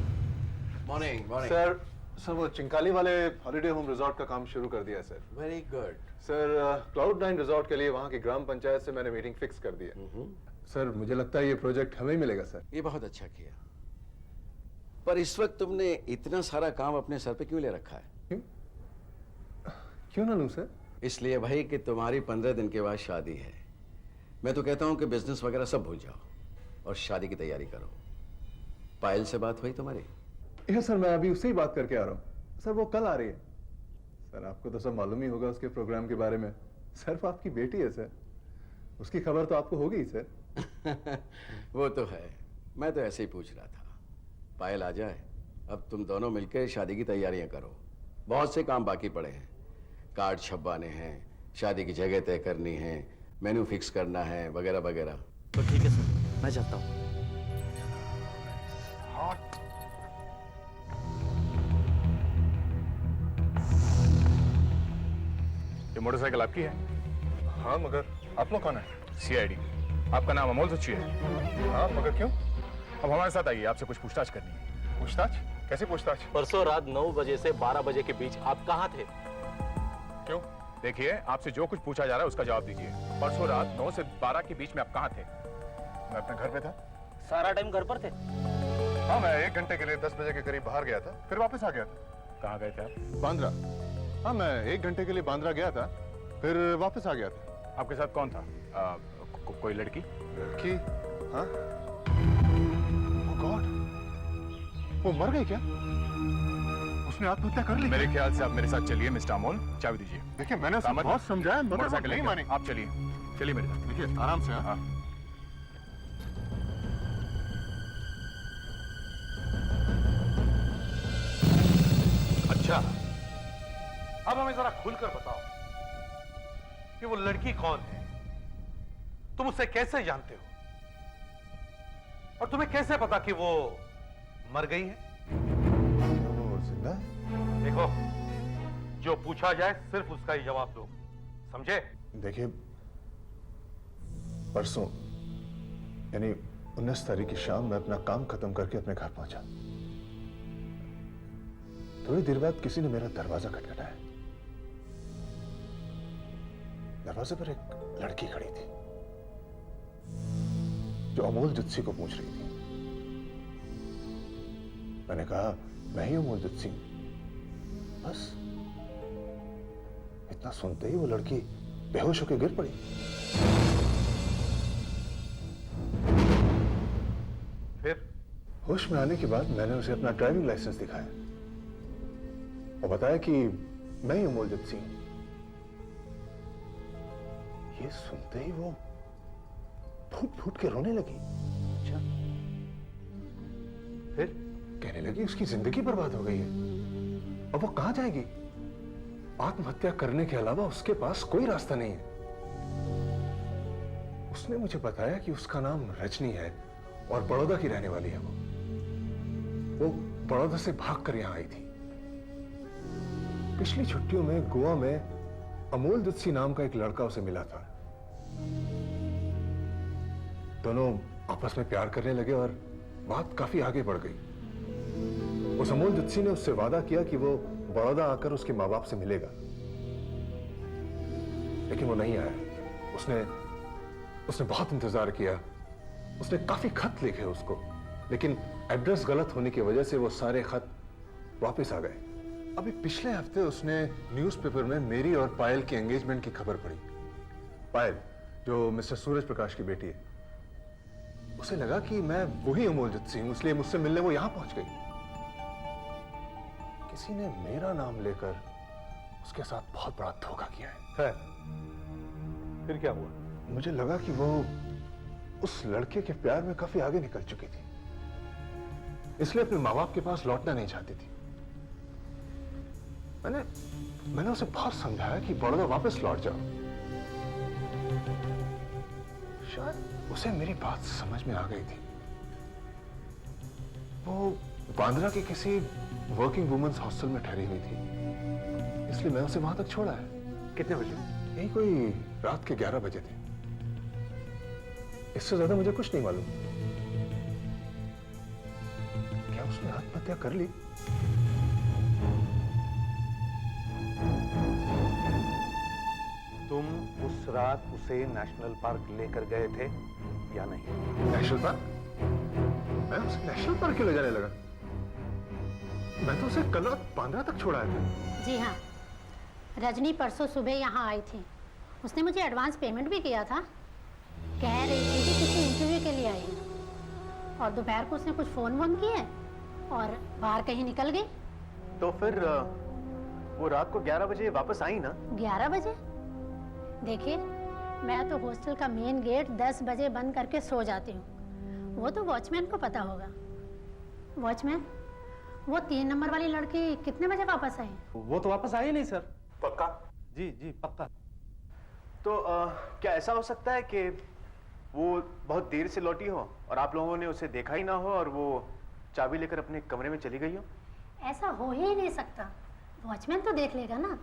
Morning morning sir वो चिंकाली वाले हॉलिडे होम रिजॉर्ट का काम शुरू कर दिया है sir. Very good sir, cloud nine resort के लिए वहाँ की ग्राम पंचायत से मैंने मीटिंग फिक्स कर दी है। सर, मुझे लगता है ये प्रोजेक्ट हमें ही मिलेगा सर। ये बहुत अच्छा किया, पर इस वक्त तुमने इतना सारा काम अपने सर पे क्यों ले रखा है? क्यों ना लूं सर? इसलिए भाई कि तुम्हारी 15 दिन के बाद शादी है। मैं तो कहता हूं कि बिजनेस वगैरह सब भूल जाओ और शादी की तैयारी करो। पायल से बात हुई तुम्हारी? यस सर, मैं अभी उससे ही बात करके आ रहा हूँ। सर वो कल आ रही है। सर आपको तो सब मालूम ही होगा उसके प्रोग्राम के बारे में। सिर्फ आपकी बेटी है सर, उसकी खबर तो आपको होगी ही सर। वो तो है, मैं तो ऐसे ही पूछ रहा था। पायल आ जाए, अब तुम दोनों मिलकर शादी की तैयारियां करो। बहुत से काम बाकी पड़े हैं, कार्ड छपवाने हैं, शादी की जगह तय करनी है, मेन्यू फिक्स करना है, वगैरह वगैरह। तो ठीक है सर, मैं चलता हूँ। ये मोटरसाइकिल आपकी है? हाँ, मगर आप लोग कौन है? CID। आपका नाम अमोल सुच्ची है? हाँ, मगर क्यों? अब हमारे साथ आइए, आपसे कुछ पूछताछ करनी है। पूछताछ? कैसी पूछताछ? परसों रात 9 बजे से 12 बजे के बीच आप कहाँ थे? क्यों? देखिए, आपसे जो कुछ पूछा जा रहा है उसका जवाब दीजिए। परसों रात 9 से 12 के बीच में आप कहाँ थे? मैं अपने घर पे था। सारा टाइम घर पर थे? हाँ, मैं 1 घंटे के लिए 10 बजे के करीब बाहर गया था, फिर वापस आ गया था। कहाँ गए थे आप? बांद्रा। हाँ, मैं 1 घंटे के लिए बांद्रा गया था, फिर वापस आ गया था। आपके साथ कौन था? कोई लड़की? लड़की? हाँ? Oh God! वो मर गई क्या? उसने आत्महत्या कर ली? मेरे ख्याल से आप मेरे साथ चलिए मिस्टर अमोल, चाबी दीजिए। देखिए, मैंने उसे बहुत समझाया, मोटरसाइकिल नहीं मानी। आप चलिए, चलिए मेरे साथ। देखिए, आराम से। हाँ। अच्छा, अब हमें जरा खुलकर बताओ कि वो लड़की कौन है, तुम उसे कैसे जानते हो और तुम्हें कैसे पता कि वो मर गई है? वो जिंदा है? देखो, जो पूछा जाए सिर्फ उसका ही जवाब दो, समझे? देखिए, परसों यानी 19 तारीख की शाम मैं अपना काम खत्म करके अपने घर पहुंचा। थोड़ी देर बाद किसी ने मेरा दरवाजा खटखटाया। दरवाजे पर एक लड़की खड़ी थी जो अमोल जुत्सी को पूछ रही थी। मैंने कहा, मैं ही अमोल जुत्सी हूं। बस इतना सुनते ही वो लड़की बेहोश होकर गिर पड़ी। फिर होश में आने के बाद मैंने उसे अपना ड्राइविंग लाइसेंस दिखाया और बताया कि मैं ही अमोल जुत्सी हूं। ये सुनते ही वो फूट फूट के रोने लगी। अच्छा, फिर कहने लगी उसकी जिंदगी बर्बाद हो गई है और वो कहां जाएगी। आत्महत्या करने के अलावा उसके पास कोई रास्ता नहीं है। उसने मुझे बताया कि उसका नाम रजनी है और बड़ौदा की रहने वाली है। वो बड़ौदा से भागकर यहां आई थी। पिछली छुट्टियों में गोवा में अमोल जुत्सी नाम का एक लड़का उसे मिला था। दोनों आपस में प्यार करने लगे और बात काफी आगे बढ़ गई। उस अमोल जुत्सी ने उससे वादा किया कि वो बड़ौदा आकर उसके माँ बाप से मिलेगा, लेकिन वो नहीं आया। उसने बहुत इंतजार किया। उसने काफी खत लिखे उसको, लेकिन एड्रेस गलत होने की वजह से वो सारे खत वापस आ गए। अभी पिछले हफ्ते उसने न्यूज़पेपर में मेरी और पायल की एंगेजमेंट की खबर पढ़ी। पायल जो मिस्टर सूरज प्रकाश की बेटी है, उसे लगा कि मैं वही अमोल जुत्सी हूं, इसलिए मुझसे मिलने वो यहां पहुंच गई। किसी ने मेरा नाम लेकर उसके साथ बहुत बड़ा धोखा किया है। फिर क्या हुआ? मुझे लगा कि वो उस लड़के के प्यार में काफी आगे निकल चुकी थी, इसलिए अपने माँ बाप के पास लौटना नहीं चाहती थी। मैंने उसे बहुत समझाया कि बड़ौदा वापस लौट जाओ। शायद उसे मेरी बात समझ में आ गई थी। वो बांद्रा के किसी वर्किंग वुमेन्स हॉस्टल में ठहरी हुई थी, इसलिए मैं उसे वहां तक छोड़ा है। कितने बजे? यही कोई रात के 11 बजे थे। इससे ज्यादा मुझे कुछ नहीं मालूम। क्या उसने आत्महत्या कर ली? तुम उस रात उसे नेशनल पार्क लेकर गए थे या नहीं? National park? मैं उसे नेशनल पार्क क्यों ले जाने लगा? मैं तो उसे कल रात बांद्रा तक छोड़ा था। जी हाँ, रजनी परसों सुबह यहाँ आई थी। उसने मुझे एडवांस पेमेंट भी किया था। कह रही थी कि किसी इंटरव्यू के लिए आई है और दोपहर को उसने कुछ फोन वोन किए और बाहर कहीं निकल गई। तो फिर वो रात को 11 बजे वापस आई ना? 11 बजे? देखिए, मैं तो हॉस्टल का मेन गेट 10 बजे बंद करके सो जाती हूँ। वो तो वॉचमैन को पता होगा। वॉचमैन, वो 3 नंबर वाली लड़की कितने बजे वापस आई? वो तो वापस आई नहीं सर। पक्का? जी जी पक्का। तो क्या ऐसा हो सकता है कि वो बहुत देर से लौटी हो और आप लोगों ने उसे देखा ही ना हो और वो चाबी लेकर अपने कमरे में चली गई हो? ऐसा हो ही नहीं सकता। वॉचमैन तो देख लेगा ना।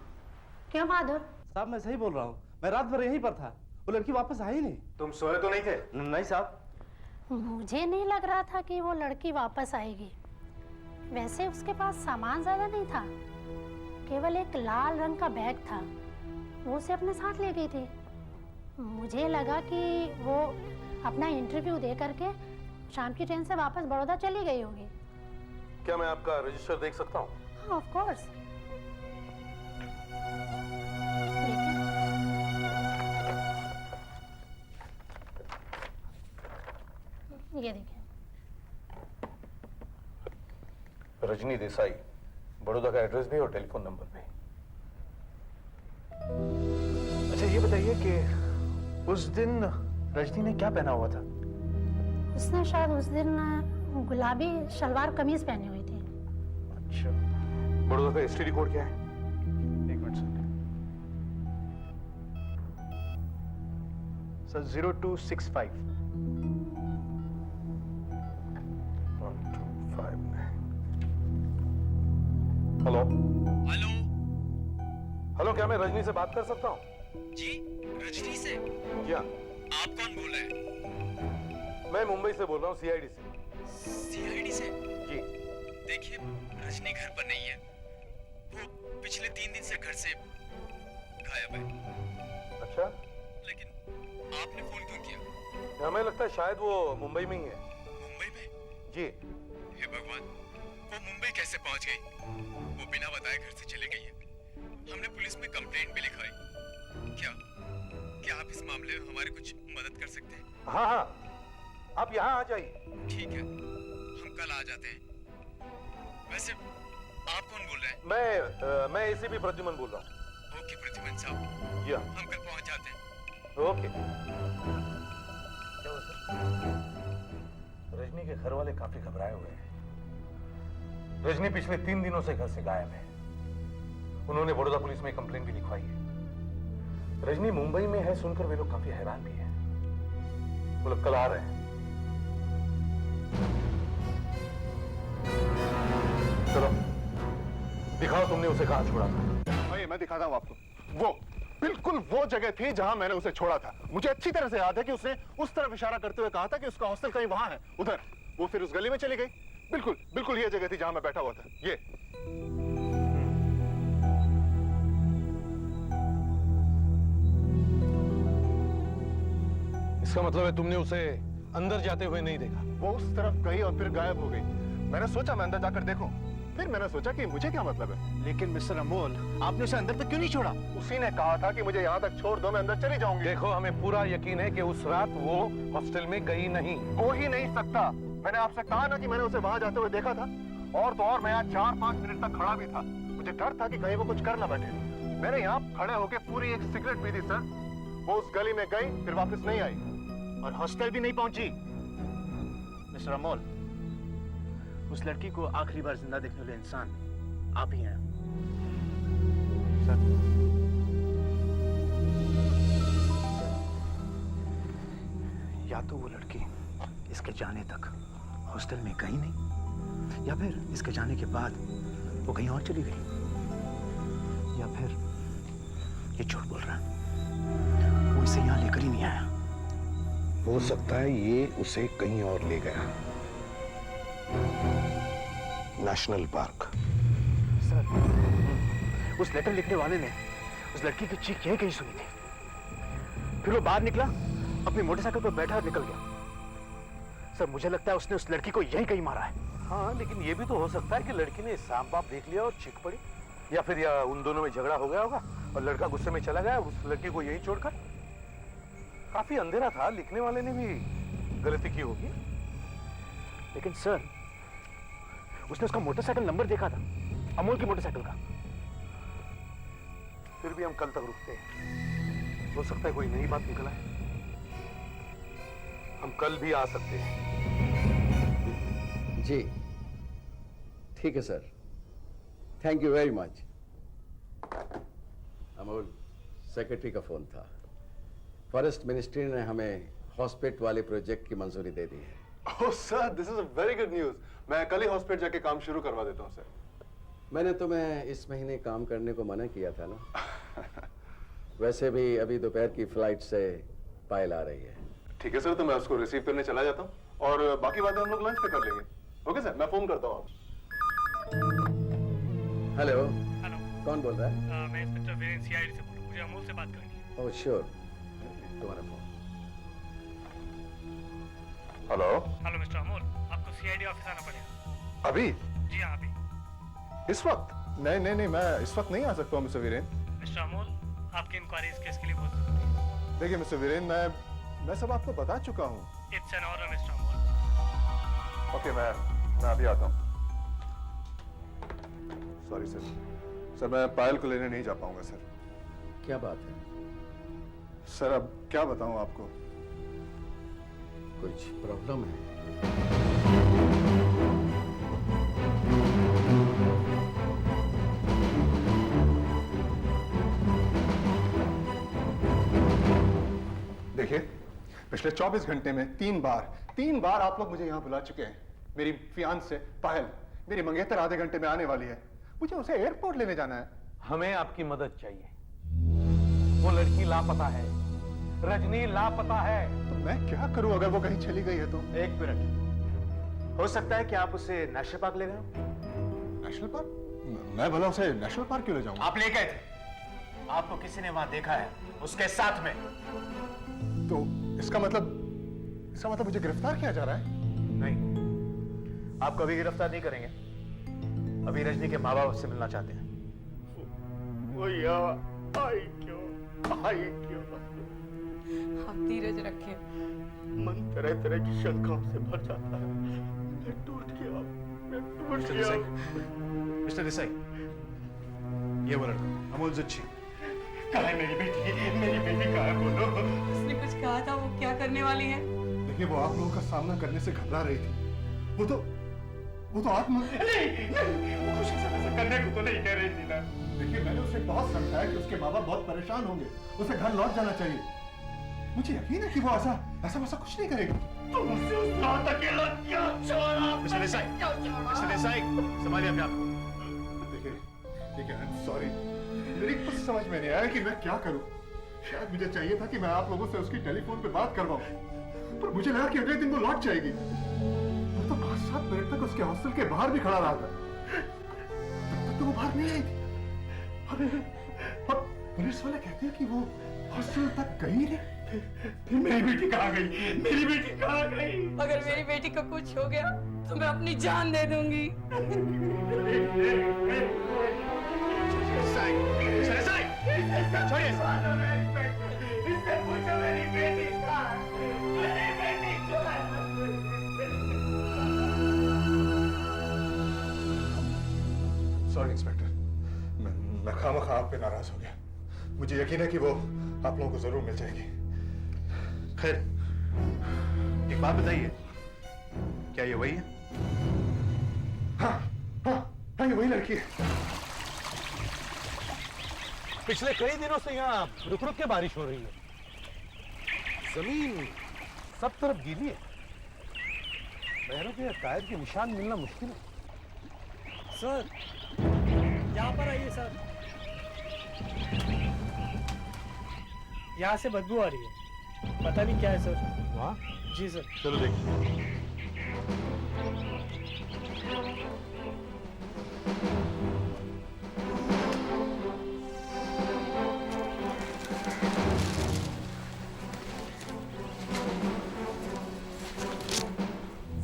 क्यों बहादुर? साहब मैं सही बोल रहा हूँ, मैं रात भर यहीं पर था। वो लड़की वापस आई नहीं। तुम सोए तो नहीं थे? नहीं साहब। मुझे नहीं लग रहा था कि वो लड़की वापस आएगी। वैसे उसके पास सामान ज्यादा नहीं था, केवल एक लाल रंग का बैग था। वो उसे अपने साथ ले गई थी। मुझे लगा कि वो अपना इंटरव्यू दे करके शाम की ट्रेन से वापस बड़ौदा चली गई होगी। क्या मैं आपका रजिस्टर देख सकता हूँ? हाँ, ऑफ कोर्स। ये देखिए। रजनी देसाई, बड़ौदा का एड्रेस भी और टेलीफोन नंबर भी। अच्छा ये बताइए कि उस दिन रजनी ने क्या पहना हुआ था? उसने शायद उस दिन गुलाबी शलवार कमीज पहनी हुई थी। अच्छा, बड़ौदा का एसटीडी कोड क्या है? एक मिनट सर। 0265। 1259। हेलो हेलो, क्या मैं रजनी से बात कर सकता हूँ? जी, रजनी से? क्या? आप कौन बोल रहे हैं? मैं मुंबई से बोल रहा हूँ, सीआईडी से। सीआईडी से? जी। देखिए, रजनी घर पर नहीं है। वो पिछले 3 दिन से घर से गायब है। अच्छा, लेकिन आपने फोन क्यों किया? हमें लगता है शायद वो मुंबई में ही है। मुंबई में? जी। हे भगवान, वो मुंबई कैसे पहुंच गई? वो बिना बताए घर से चले गई है। हमने पुलिस में कंप्लेंट भी लिखवाई। क्या आप इस मामले में हमारी कुछ मदद कर सकते हैं? हाँ हाँ, आप यहाँ आ जाइए। ठीक है, हम कल आ जाते हैं। वैसे आप कौन बोल रहे हैं? मैं एसीपी प्रद्युमन बोल रहा हूँ। ओके प्रद्युमन साहब, जी हाँ, हम कल पहुंच जाते हैं। ओके। क्या हुआ सर? रजनी के घर वाले काफी घबराए हुए हैं। रजनी पिछले 3 दिनों से घर से गायब है। उन्होंने बड़ौदा पुलिस में कंप्लेंट भी लिखवाई है। रजनी मुंबई में है सुनकर वे लोग काफी हैरान भी हैं। वो लोग कल आ रहे हैं। चलो दिखाओ तुमने उसे कहां छोड़ा था। भाई मैं दिखाता हूं आपको। वो बिल्कुल वो जगह थी जहां मैंने उसे छोड़ा था। मुझे अच्छी तरह से याद है कि उसने उस तरफ इशारा करते हुए कहा था कि उसका हॉस्टल कहीं वहां है, उधर। वो फिर उस गली में चली गई। बिल्कुल बिल्कुल ये जगह थी जहां मैं बैठा हुआ था। ये इसका मतलब है तुमने उसे अंदर जाते हुए नहीं देखा? वो उस तरफ गई और फिर गायब हो गई। मैंने सोचा मैं अंदर जाकर देखूं, फिर मैंने सोचा कि मुझे क्या मतलब है। लेकिन मिस्टर अमोल, आपने उसे अंदर तक क्यों नहीं छोड़ा? उसी ने कहा था कि मुझे यहाँ तक छोड़ दो, मैं अंदर चली जाऊंगी। देखो, हमें पूरा यकीन है कि उस रात वो हॉस्टल में गई नहीं। हो ही नहीं सकता। मैंने आपसे कहा ना कि मैंने उसे वहां जाते हुए देखा था। और तो और मैं यहाँ 4-5 मिनट तक खड़ा भी था। मुझे डर था कि कहीं वो कुछ कर ना बैठे। मैंने यहाँ खड़े होकर पूरी एक सिगरेट पी थी सर। वो उस गली में गई, फिर वापस नहीं आई और हॉस्टल भी नहीं पहुंची। मिस्टर अमोल, उस लड़की को आखिरी बार जिंदा देखने वाले इंसान आप ही हैं। सर, या तो वो लड़की इसके जाने तक हॉस्टल में गई नहीं, या फिर इसके जाने के बाद वो कहीं और चली गई, या फिर ये झूठ बोल रहा है, वो इसे यहाँ लेकर ही नहीं आया। हो सकता है ये उसे कहीं और ले गया। National park. सर, उस लेटर लिखने वाले ने उस लड़की की चीख यहीं कहीं सुनी थी। फिर वो बाहर निकला, अपनी मोटरसाइकिल पर बैठा और निकल गया। सर, मुझे लगता है उसने उस लड़की को यहीं कहीं मारा है। हाँ, लेकिन ये भी तो हो सकता है कि लड़की ने सांप बाप देख लिया और चीख पड़ी, या फिर उन दोनों में झगड़ा हो गया होगा और लड़का गुस्से में चला गया उस लड़की को यहीं छोड़कर। काफी अंधेरा था, लिखने वाले ने भी गलती की होगी। लेकिन सर, उसने उसका मोटरसाइकिल नंबर देखा था, अमोल की मोटरसाइकिल का। फिर भी हम कल तक रुकते हैं, हो सकता है कोई नई बात निकल आए। हम कल भी आ सकते हैं। जी ठीक है sir, thank you very much. Amol, secretary का फोन था। फॉरेस्ट मिनिस्ट्री ने हमें हॉस्पिटल वाले प्रोजेक्ट की मंजूरी दे दी है। Oh sir, this is a very good news. मैं कल ही हॉस्पिटल जाके काम शुरू करवा देता हूँ सर। मैंने तुम्हें इस महीने काम करने को मना किया था ना। वैसे भी अभी दोपहर की फ्लाइट से पायल आ रही है। ठीक है सर, तो मैं उसको रिसीव करने चला जाता हूँ और बाकी बातें हम लोग लंच पे कर लेंगे। ओके सर, मैं फोन करता हूँ आपको। हेलो। हेलो, कौन बोल रहा है? मैं इंस्पेक्टर वीरेन सीआईडी से बोल रहा हूँ। मुझे अमोल से बात करनी है। ओह श्योर, तुम्हारा phone. Hello. Hello mister Amol, आपको सीआईडी ऑफिस आना पड़ेगा। अभी? जी हाँ, अभी। इस वक्त? नहीं, मैं इस वक्त नहीं आ सकता हूँ मिस्टर वीरेन। मिस्टर अमोल, आपकी इंक्वायरी इस केस के लिए बहुत जरूरी है। देखिए मिस्टर वीरेन, मैं सब आपको बता चुका हूँ। It's an honour mister Amol. Okay, मैं अभी आता हूँ। सॉरी सर, मैं पायल को लेने नहीं जा पाऊंगा सर। क्या बात है? सर अब क्या बताऊं आपको? कुछ प्रॉब्लम है? देखिए, पिछले 24 घंटे में 3 बार आप लोग मुझे यहाँ बुला चुके हैं। मेरी फियांसे पायल, मेरी मंगेतर आधे घंटे में आने वाली है। मुझे उसे एयरपोर्ट लेने जाना है। हमें आपकी मदद चाहिए। वो लड़की लापता है, रजनी लापता है। तो मैं क्या करूं अगर वो कहीं चली गई है तो? एक मिनट, हो सकता है कि आप उसे नेशनल पार्क ले गए हो? National park? मैं भला उसे नेशनल पार्क क्यों ले जाऊंगा? आप ले गए थे, आपको किसी ने वहां देखा है उसके साथ में। तो इसका मतलब मुझे गिरफ्तार किया जा रहा है? नहीं, आप कभी गिरफ्तार नहीं करेंगे। अभी रजनी के माँ बाप से मिलना चाहते हैं। वो यहाँ आई क्यों? आप धीरज रखें। मन तरह तरह की शंकाओं से भर जाता है। मैं टूट गया। मिस्टर देसाई, ये वो लड़का अमोल जुच्छी। कहाँ है मेरी बेटी? मेरी बेटी कहाँ है? बोलो। उसने कुछ कहा था, वो क्या करने वाली है? देखिए, वो आप लोगों का सामना करने से घबरा रही थी। वो तो आत्म नहीं, वो कुछ ऐसा करने को तो नहीं कह रही थी ना। देखिए, मैंने उसे बहुत समझाया कि उसके माँ बाप बहुत परेशान होंगे, उसे घर लौट जाना चाहिए। मुझे यकीन है कि वो ऐसा कुछ नहीं करेगी। तुम उसे उस रात अकेला क्यों छोड़ा? मिस्टर देसाई, संभालिए अपने आप को। देखिए, आई एम सॉरी। मेरी कुछ समझ में नहीं आया कि मैं क्या करूं। शायद मुझे चाहिए था कि मैं आप लोगों से उसकी टेलीफोन पे बात करवाऊं, पर मुझे लगा कि अगले दिन वो लौट जाएगी। मैं तो 5-7 मिनट तक उसके हॉस्टल के बाहर भी खड़ा रहा था, तब तक तो वो बाहर नहीं आई थी। और पुलिस वाले कहते हैं कि वो हॉस्टल तक गई नहीं। फिर मेरी बेटी कहाँ गई? मेरी बेटी कहाँ गई? अगर मेरी बेटी को कुछ हो गया तो मैं अपनी जान दे दूंगी। छोड़िए, इससे पूछो मेरी बेटी कहाँ? मेरी बेटी कहाँ? सॉरी इंस्पेक्टर, मैं खामखा आप पे नाराज हो गया। मुझे यकीन है कि वो आप लोगों को जरूर मिल जाएगी। खैर, एक बात बताइए, क्या ये वही है? हाँ, ये वही लड़की है। पिछले कई दिनों से यहाँ रुक रुक के बारिश हो रही है। जमीन सब तरफ गीली है। पैरों के टायर के निशान मिलना मुश्किल है। सर, यहाँ पर आइए सर। यहाँ से बदबू आ रही है, पता नहीं क्या है सर। वहाँ? जी सर। चलो देखिए।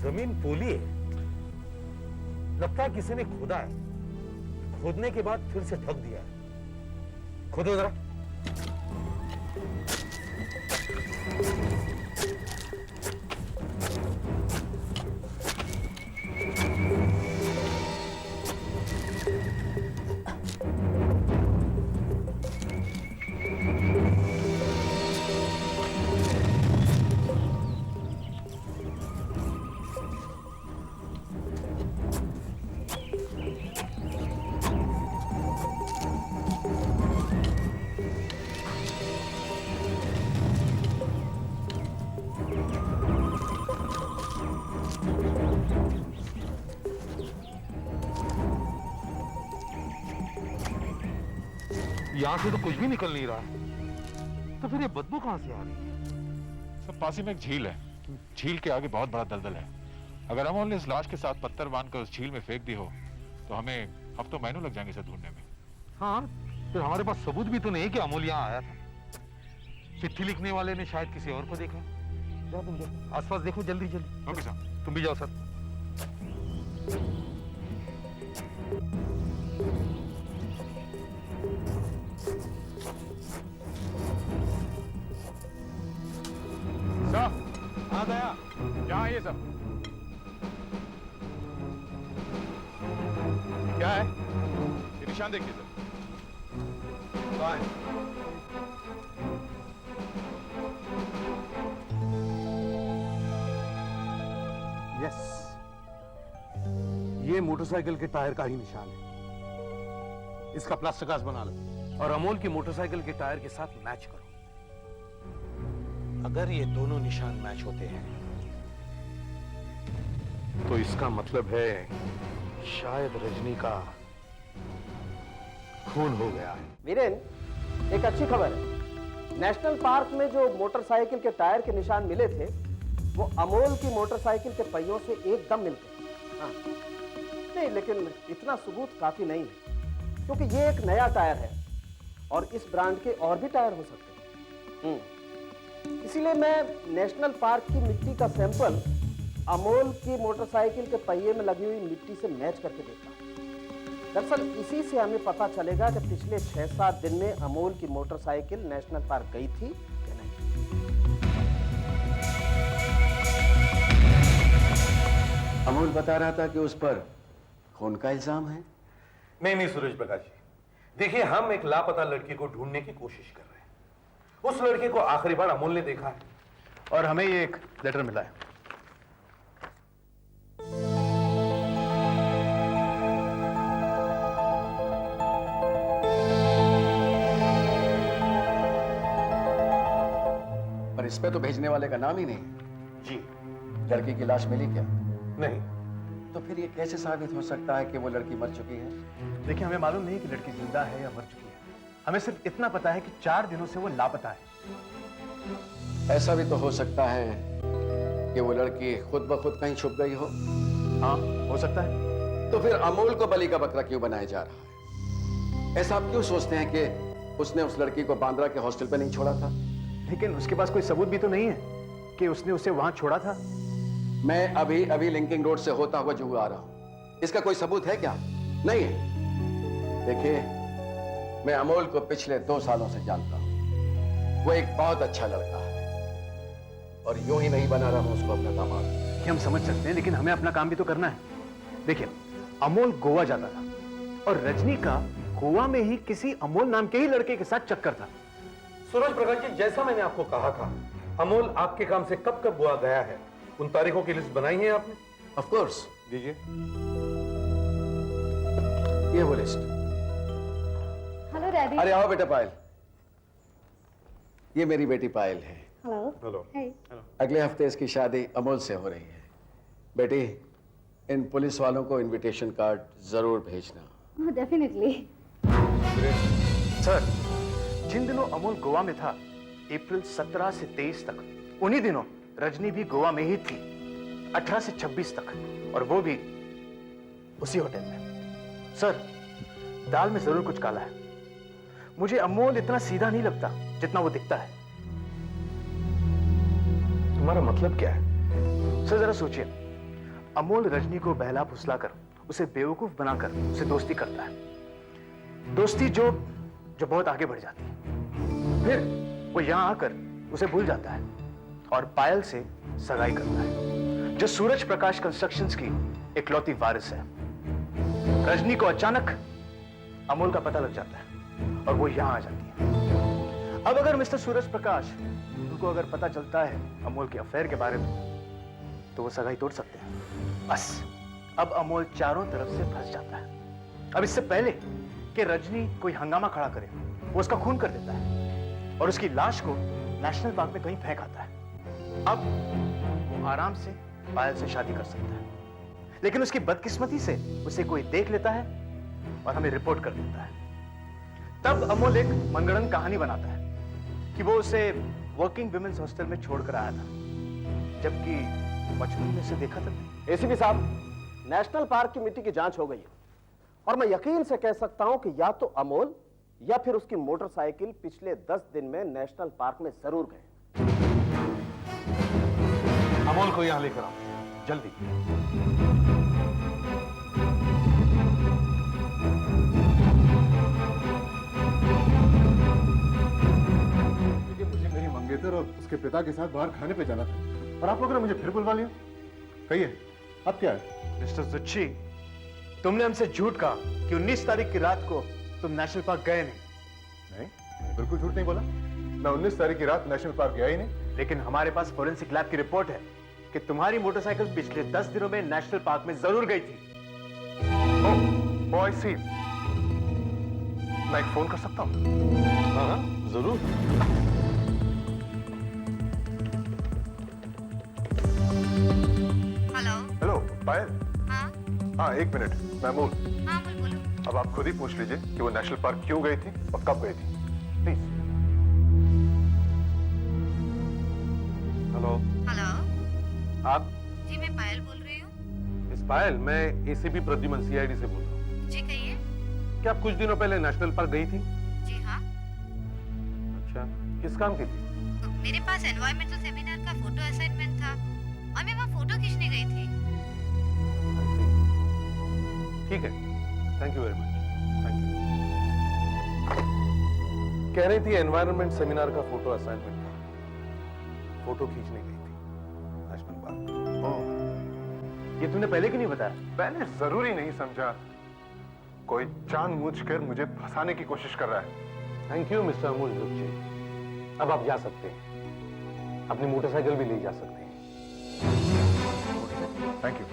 जमीन पोली है, लगता है किसी ने खोदा है। खोदने के बाद फिर से ढक दिया है। खोदो जरा। यहाँ से तो कुछ भी निकल नहीं रहा, तो फिर ये बदबू कहाँ से आ रही है? सब पास ही में एक झील है। झील के आगे बहुत बड़ा दलदल है। अगर अमोल ने इस लाश के साथ पत्थर बांधकर उस झील में फेंक दी हो तो हमें हफ्तों महीनों लग जाएंगे इसे ढूंढने में। हाँ, फिर हमारे पास सबूत भी तो नहीं कि अमोल यहाँ आया था। चिट्ठी लिखने वाले ने शायद किसी और को देखा। जाओ तुम जाओ, आसपास देखो जल्दी जल्दी। Okay sir. तुम भी जाओ सर। हाँ दया, यहाँ आइए सब। क्या है ये निशान देखिए सर। यस, ये मोटरसाइकिल के टायर का ही निशान है। इसका प्लास्टिकास बना लो और अमोल की मोटरसाइकिल के टायर के साथ मैच करो। अगर ये दोनों निशान मैच होते हैं तो इसका मतलब है शायद रजनी का खून हो गया है। वीरेन, एक अच्छी खबर है। नेशनल पार्क में जो मोटरसाइकिल के टायर के निशान मिले थे वो अमोल की मोटरसाइकिल के पहियों से एकदम मिलते। हाँ नहीं, लेकिन इतना सबूत काफी नहीं है क्योंकि ये एक नया टायर है और इस ब्रांड के और भी टायर हो सकते हैं। इसीलिए मैं नेशनल पार्क की मिट्टी का सैंपल अमोल की मोटरसाइकिल के पहिए में लगी हुई मिट्टी से मैच करके देखता हूं। दरअसल इसी से हमें पता चलेगा कि पिछले 6-7 दिन में अमोल की मोटरसाइकिल नेशनल पार्क गई थी या नहीं। अमोल बता रहा था कि उस पर खून का इल्जाम है। नहीं सूरज प्रकाश जी, देखिए हम एक लापता लड़की को ढूंढने की कोशिश कर रहे हैं। उस लड़के को आखिरी बार अमोल ने देखा है और हमें ये एक लेटर मिला है। पर इस पे तो भेजने वाले का नाम ही नहीं है। जी। लड़की की लाश मिली क्या? नहीं। तो फिर ये कैसे साबित हो सकता है कि वो लड़की मर चुकी है? देखिए, हमें मालूम नहीं कि लड़की जिंदा है या मर चुकी है। हमें सिर्फ इतना पता है कि 4 दिनों से वो लापता है। ऐसा भी तो हो सकता है कि वो लड़की खुद ब खुद कहीं छुप गई हो। हाँ, हो सकता है। तो फिर अमोल को बलि का बकरा क्यों बनाया जा रहा है? ऐसा आप क्यों सोचते हैं कि उसने उस लड़की को बांद्रा के हॉस्टल पे नहीं छोड़ा था? लेकिन उसके पास कोई सबूत भी तो नहीं है कि उसने उसे वहां छोड़ा था। मैं अभी अभी लिंकिंग रोड से होता हुआ जुहू आ रहा हूं। इसका कोई सबूत है क्या? नहीं है। देखिए, मैं अमोल को पिछले 2 सालों से जानता हूं। वो एक बहुत अच्छा लड़का है और यूं ही नहीं बना रहा हूं उसको अपना दामाद। हम समझ सकते हैं, लेकिन हमें अपना काम भी तो करना है। देखिए, अमोल गोवा जाता था और रजनी का गोवा में ही किसी अमोल नाम के ही लड़के के साथ चक्कर था। सूरज प्रकाश जी, जैसा मैंने आपको कहा था, अमोल आपके काम से कब कब गोवा गया है, उन तारीखों की लिस्ट बनाई है आपने? Of course. दीजिए। ये वो लिस्ट। Hello daddy. अरे आओ बेटा पायल। ये मेरी बेटी पायल है। हेलो। हेलो। Hey. अगले हफ्ते इसकी शादी अमोल से हो रही है। बेटी, इन पुलिस वालों को इनविटेशन कार्ड जरूर भेजना। डेफिनेटली। सर, जिन दिनों अमोल गोवा में था, अप्रैल 17 से 23 तक, उन्हीं दिनों रजनी भी गोवा में ही थी, 18 से 26 तक, और वो भी उसी होटल में। सर, दाल में जरूर कुछ काला है। मुझे अमोल इतना सीधा नहीं लगता जितना वो दिखता है। तुम्हारा मतलब क्या है? सर जरा सोचिए, अमोल रजनी को बहला फुसलाकर, उसे बेवकूफ बनाकर उसे दोस्ती करता है। दोस्ती जो बहुत आगे बढ़ जाती है। फिर वो यहां आकर उसे भूल जाता है और पायल से सगाई करता है, जो सूरज प्रकाश कंस्ट्रक्शंस की इकलौती वारिस है। रजनी को अचानक अमोल का पता लग जाता है और वो यहां आ जाती है। अब अगर मिस्टर सूरज प्रकाश उनको अगर पता चलता है अमोल के अफेयर के बारे में, तो वो सगाई तोड़ सकते हैं। बस अब अमोल चारों तरफ से फंस जाता है। अब इससे पहले कि रजनी कोई हंगामा खड़ा करे, वो उसका खून कर देता है और उसकी लाश को नेशनल पार्क में कहीं फेंक आता है। अब वो आराम से पायल से शादी कर सकता है, लेकिन उसकी बदकिस्मती से उसे कोई देख लेता है और हमें रिपोर्ट कर देता है। तब अमोल एक मनगढ़ंत कहानी बनाता है कि वो उसे वर्किंग विमेंस हॉस्टल में छोड़कर आया था, जबकि बचपन में उसे देखा था। एसीपी साहब, नेशनल पार्क की मिट्टी की जांच हो गई है और मैं यकीन से कह सकता हूं कि या तो अमोल या फिर उसकी मोटरसाइकिल पिछले 10 दिन में नेशनल पार्क में जरूर गए। अमोल को यहां लेकर आओ, जल्दी। मुझे मेरी मंगेतर और उसके पिता के साथ बाहर खाने पे जाना था, और आप लोगों ने मुझे फिर बुलवा लिया। कहिए, अब क्या है? मिस्टर जुच्ची, तुमने हमसे झूठ कहा कि 19 तारीख की रात को तुम नेशनल पार्क गए नहीं। नहीं, बिल्कुल झूठ नहीं बोला। मैं 19 तारीख की रात नेशनल पार्क गया ही नहीं। लेकिन हमारे पास फोरेंसिक लैब की रिपोर्ट है कि तुम्हारी मोटरसाइकिल पिछले 10 दिनों में नेशनल पार्क में जरूर गई थी। ओह, आई सी। मैं एक फोन कर सकता हूँ? हाँ, जरूर। हेलो पायल। हाँ, 1 मिनट, महमूद। बोलो। अब आप खुद ही पूछ लीजिए कि वो नेशनल पार्क क्यों गई थी और कब गई थी, प्लीज। हेलो हेलो आप? जी मैं पायल बोल रही हूँ। मिस पायल, मैं एसीपी प्रद्युमन सीआईडी से बोल रहा हूँ। जी कहिए। क्या आप कुछ दिनों पहले नेशनल पार्क गई थी? जी हाँ। अच्छा, किस काम की थी? मेरे पास एनवायरमेंटल सेमिनार का फोटो असाइनमेंट था और मैं वहाँ फोटो खींचने गई थी। ठीक है, thank you very much. Thank you. कह रही थी एनवायरनमेंट सेमिनार का फोटो असाइनमेंट था, फोटो खींचने गई थी नेशनल पार्क। ये तूने पहले क्यों नहीं बताया? पहले जरूरी नहीं समझा, कोई जानबूझकर मुझे फंसाने की कोशिश कर रहा है। Thank you mister Amul Jugji. अब आप जा सकते हैं, अपनी मोटरसाइकिल भी ले जा सकते हैं। Thank you.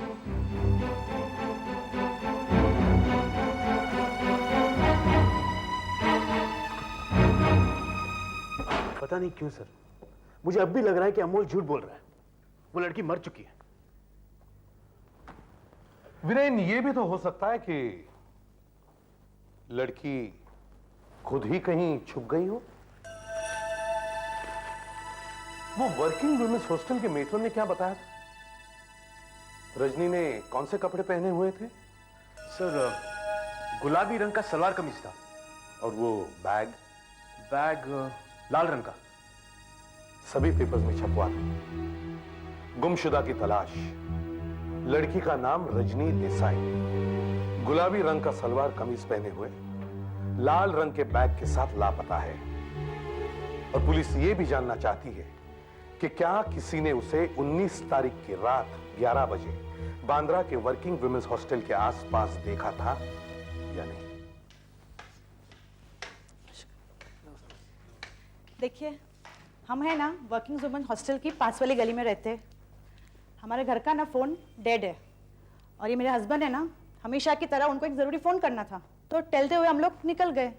पता नहीं क्यों सर, मुझे अब भी लग रहा है कि अमोल झूठ बोल रहा है। वो लड़की मर चुकी है। वीरेन, ये भी तो हो सकता है कि लड़की खुद ही कहीं छुप गई हो। वो वर्किंग वुमेन्स हॉस्टल के मेट्रोन ने क्या बताया था? रजनी ने कौन से कपड़े पहने हुए थे? सर, गुलाबी रंग का सलवार कमीज था। और वो बैग? बैग लाल रंग का। सभी पेपर्स में छपवा दो। गुमशुदा की तलाश, लड़की का नाम रजनी देसाई, गुलाबी रंग का सलवार कमीज पहने हुए, लाल रंग के बैग के साथ लापता है। और पुलिस ये भी जानना चाहती है कि क्या किसी ने उसे 19 तारीख की रात 11 बजे बांद्रा के वर्किंग वुमेन्स हॉस्टल के आसपास देखा था या नहीं। देखिए, हम है ना वर्किंग वुमेन हॉस्टल की पास वाली गली में रहते हैं। हमारे घर का ना फ़ोन डेड है और ये मेरे हस्बैंड है ना, हमेशा की तरह उनको एक ज़रूरी फ़ोन करना था, तो टहलते हुए हम लोग निकल गए।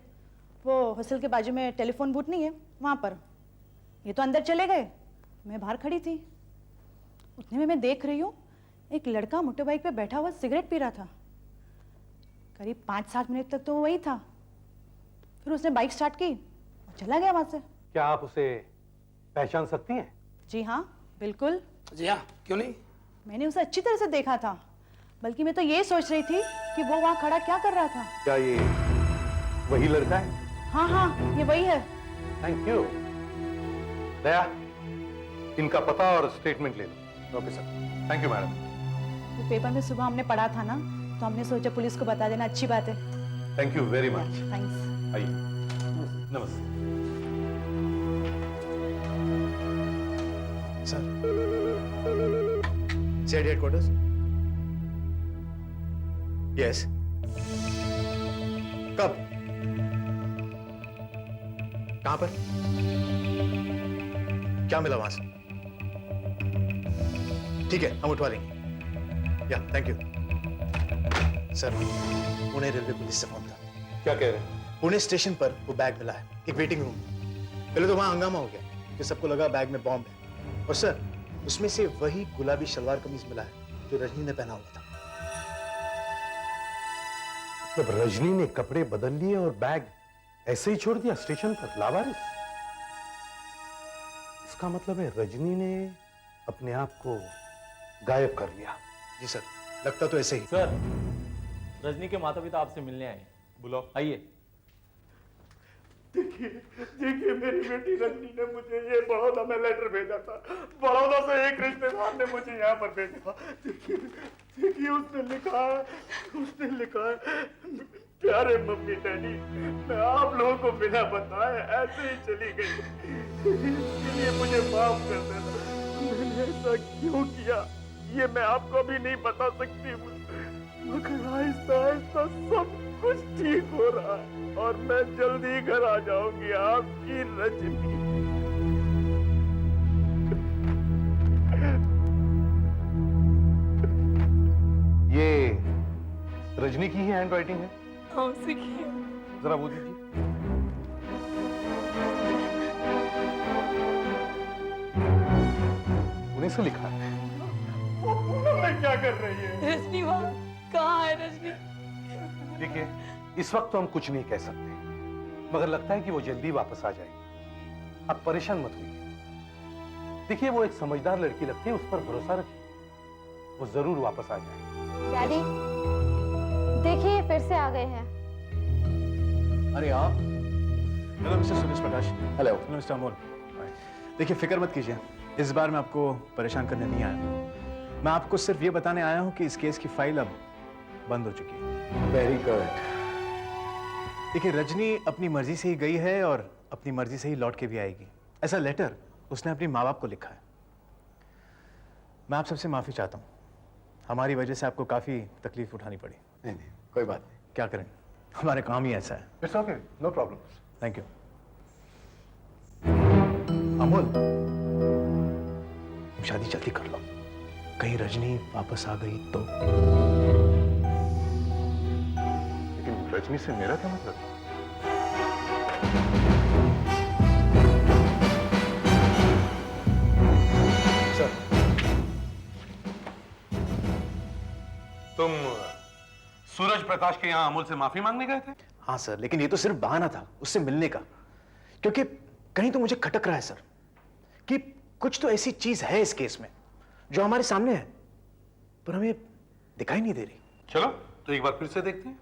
वो हॉस्टल के बाजू में टेलीफोन बूथ नहीं है वहाँ पर। ये तो अंदर चले गए, मैं बाहर खड़ी थी। उतने में मैं देख रही हूँ एक लड़का मोटर बाइक पे बैठा हुआ सिगरेट पी रहा था। करीब 5-7 मिनट तक तो वो वही था। फिर उसने बाइक स्टार्ट की और चला गया वहाँ से। क्या आप उसे पहचान सकती हैं? जी हाँ, बिल्कुल। जी हाँ, क्यों नहीं? मैंने उसे अच्छी तरह से देखा था, बल्कि मैं तो ये सोच रही थी कि वो वहाँ खड़ा क्या कर रहा था। क्या ये वही लड़का है? हाँ हाँ, ये वही है। Thank you. दया, इनका पता और स्टेटमेंट ले लो। Okay sir. Thank you madam. वो पेपर में सुबह हमने पढ़ा था ना, तो हमने सोचा पुलिस को बता देना अच्छी बात है। Thank you very much. Thanks. आइए। नमस्ते। Sir, CID headquarters? यस। कब? कहां पर? क्या मिला वहां से? ठीक है, हम उठवा लेंगे। या thank you. Sir, Pune railway police से फोन था। क्या कह रहे हैं? पुणे स्टेशन पर वो बैग मिला है, एक वेटिंग रूम में। पहले तो वहां हंगामा हो गया कि सबको लगा बैग में बॉम्ब है, और सर उसमें से वही गुलाबी सलवार कमीज मिला है जो रजनी ने पहना हुआ था। जब रजनी ने कपड़े बदल लिए और बैग ऐसे ही छोड़ दिया स्टेशन पर लावारिस, इसका मतलब है रजनी ने अपने आप को गायब कर लिया। जी सर, लगता तो ऐसे ही। सर, रजनी के माता पिता आपसे मिलने आए। बुलाओ, आइए। देखिए मेरी बेटी रजनी ने मुझे ये बड़ौदा में लेटर भेजा था। बड़ौदा से एक रिश्तेदार ने मुझे यहाँ पर भेजा। देखिए उसने लिखा है, प्यारे मम्मी डैडी, मैं आप लोगों को बिना बताए ऐसे ही चली गई, इसके लिए मुझे माफ कर देना। मैंने ऐसा क्यों किया ये मैं आपको भी नहीं बता सकती हूँ, मगर आहिस्ता आहिस्ता सब कुछ ठीक हो रहा है और मैं जल्दी घर आ जाऊंगी। आपकी रजनी। ये रजनी की ही हैंड राइटिंग है? हाँ, उसी की है। जरा वो दीजिए। उन्हीं से लिखा है। वो पुणे में क्या कर रही है? रजनी वहाँ कहाँ है? रजनी देखिए, इस वक्त तो हम कुछ नहीं कह सकते, मगर लगता है कि वो जल्दी वापस आ जाएगी। आप परेशान मत होइए। देखिए वो एक समझदार लड़की लगती है, उस पर भरोसा रखिए, वो जरूर वापस आ जाएगी। डैडी देखिए फिर से आ गए हैं। अरे आप? Hello mister Suresh Prakash. Hello mister Amol. देखिए फिक्र मत कीजिए, इस बार मैं आपको परेशान करने नहीं आया। मैं आपको सिर्फ ये बताने आया हूं कि इस केस की फाइल अब बंद हो चुकी है। Very good. देखिए रजनी अपनी मर्जी से ही गई है और अपनी मर्जी से ही लौट के भी आएगी। ऐसा लेटर उसने अपने माँ बाप को लिखा है। मैं आप सबसे माफी चाहता हूँ, हमारी वजह से आपको काफी तकलीफ उठानी पड़ी। नहीं नहीं कोई बात नहीं। क्या करें, हमारे काम ही ऐसा है। It's okay, no problem. Thank you. Amol, शादी जल्दी कर लो, कहीं रजनी वापस आ गई तो। लेकिन रजनी से मेरा क्या मतलब? सर, तुम सूरज प्रकाश के यहाँ अमोल से माफी मांगने गए थे? हाँ सर, लेकिन ये तो सिर्फ बहाना था उससे मिलने का, क्योंकि कहीं तो मुझे खटक रहा है सर कि कुछ तो ऐसी चीज है इस केस में जो हमारे सामने है पर हमें दिखाई नहीं दे रही। चलो तो एक बार फिर से देखते हैं।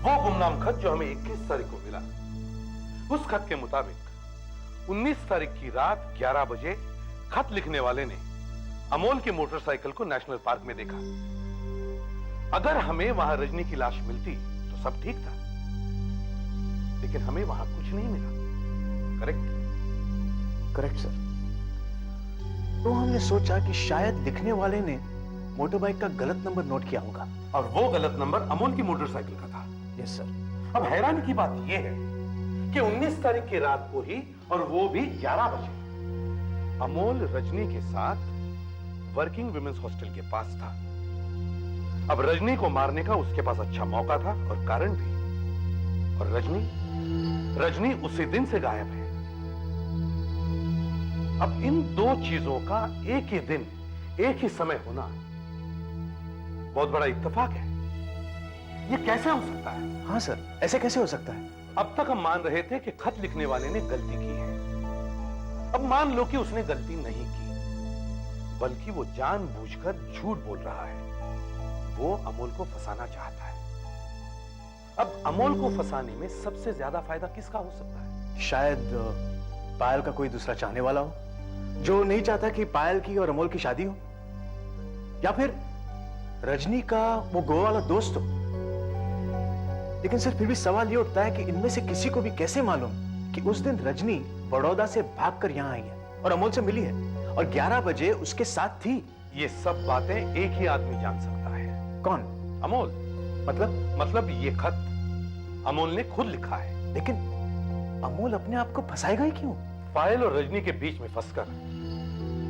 वो गुमनाम खत जो हमें 21 तारीख को मिला, उस खत के मुताबिक 19 तारीख की रात 11 बजे खत लिखने वाले ने अमोल की मोटरसाइकिल को नेशनल पार्क में देखा। अगर हमें वहां रजनी की लाश मिलती तो सब ठीक था, लेकिन हमें वहां कुछ नहीं मिला। करेक्ट? Correct sir. तो हमने सोचा कि शायद लिखने वाले ने मोटर बाइक का गलत नंबर नोट किया होगा, और वो गलत नंबर अमोल की मोटरसाइकिल का था। Yes sir. अब हैरानी की बात यह है कि 19 तारीख की रात को ही, और वो भी 11 बजे, अमोल रजनी के साथ वर्किंग विमेंस हॉस्टल के पास था। अब रजनी को मारने का उसके पास अच्छा मौका था और कारण भी। और रजनी उसी दिन से गायब है। अब इन दो चीजों का एक ही दिन, एक ही समय होना बहुत बड़ा इत्तेफाक है। ये कैसे हो सकता है? हाँ सर, ऐसे कैसे हो सकता है? अब तक हम मान रहे थे कि खत लिखने वाले ने गलती की है। अब मान लो कि उसने गलती नहीं की, बल्कि वो जानबूझकर झूठ बोल रहा है। वो अमोल को फंसाना चाहता है। अब अमोल को फंसाने में सबसे ज्यादा फायदा किसका हो सकता है? शायद पायल का कोई दूसरा चाहने वाला हो जो नहीं चाहता कि पायल की और अमोल की शादी हो, या फिर रजनी का वो गोवा वाला दोस्त हो। लेकिन सर फिर भी सवाल ये उठता है कि इनमें से किसी को भी कैसे मालूम कि उस दिन रजनी बड़ौदा से भागकर यहां आई है और अमोल से मिली है और 11 बजे उसके साथ थी। ये सब बातें एक ही आदमी जान सकता है। कौन? अमोल। मतलब ये खत अमोल ने खुद लिखा है। लेकिन अमोल अपने आप को फंसाएगा ही क्यों? पायल और रजनी के बीच में फंसकर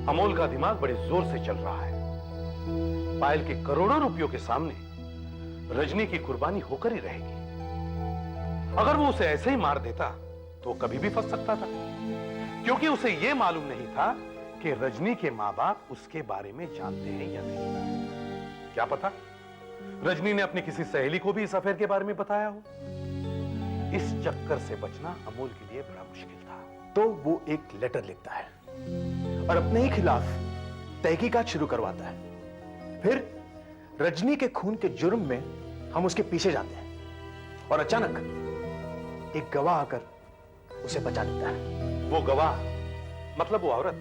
अमोल का दिमाग बड़े जोर से चल रहा है। पायल के करोड़ों रुपयों के सामने रजनी की कुर्बानी होकर ही रहेगी। अगर वो उसे ऐसे ही मार देता तो कभी भी फंस सकता था, क्योंकि उसे यह मालूम नहीं था कि रजनी के मां बाप उसके बारे में जानते हैं या नहीं। क्या पता रजनी ने अपनी किसी सहेली को भी इस अफेयर के बारे में बताया हो। इस चक्कर से बचना अमोल के लिए बड़ा मुश्किल था। तो वो एक लेटर लिखता है और अपने ही खिलाफ तहकीकात शुरू करवाता है। फिर रजनी के खून के जुर्म में हम उसके पीछे जाते हैं और अचानक एक गवाह आकर उसे बचा लेता है। वो गवाह मतलब वो औरत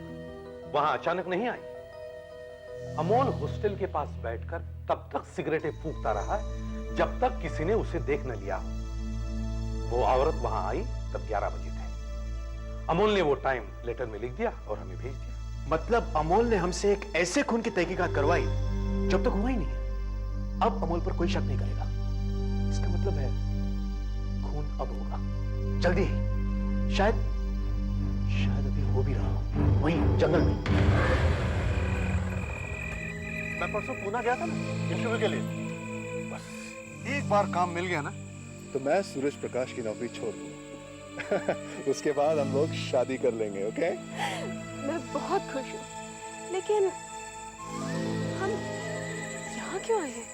वहां अचानक नहीं आई। अमोल हॉस्टल के पास बैठकर तब तक सिगरेटें फूंकता रहा जब तक किसी ने उसे देख न लिया। वो औरत वहां आई तब 11 बजे थे। अमोल ने वो टाइम लेटर में लिख दिया और हमें भेज दिया। मतलब अमोल ने हमसे एक ऐसे खून की तहकीकात करवाई जब तक हुआ ही नहीं है। अब अमोल पर कोई शक नहीं करेगा। इसका मतलब है खून अब होगा, जल्दी ही। शायद अभी हो भी रहा हो, वहीं जंगल में। मैं परसों पूना गया था ना इंटरव्यू के लिए। बस एक बार काम मिल गया ना तो मैं सूरज प्रकाश की नौकरी छोड़ दूंगा। उसके बाद हम लोग शादी कर लेंगे। ओके? मैं बहुत खुश हूँ, लेकिन हम यहाँ क्यों आए हैं?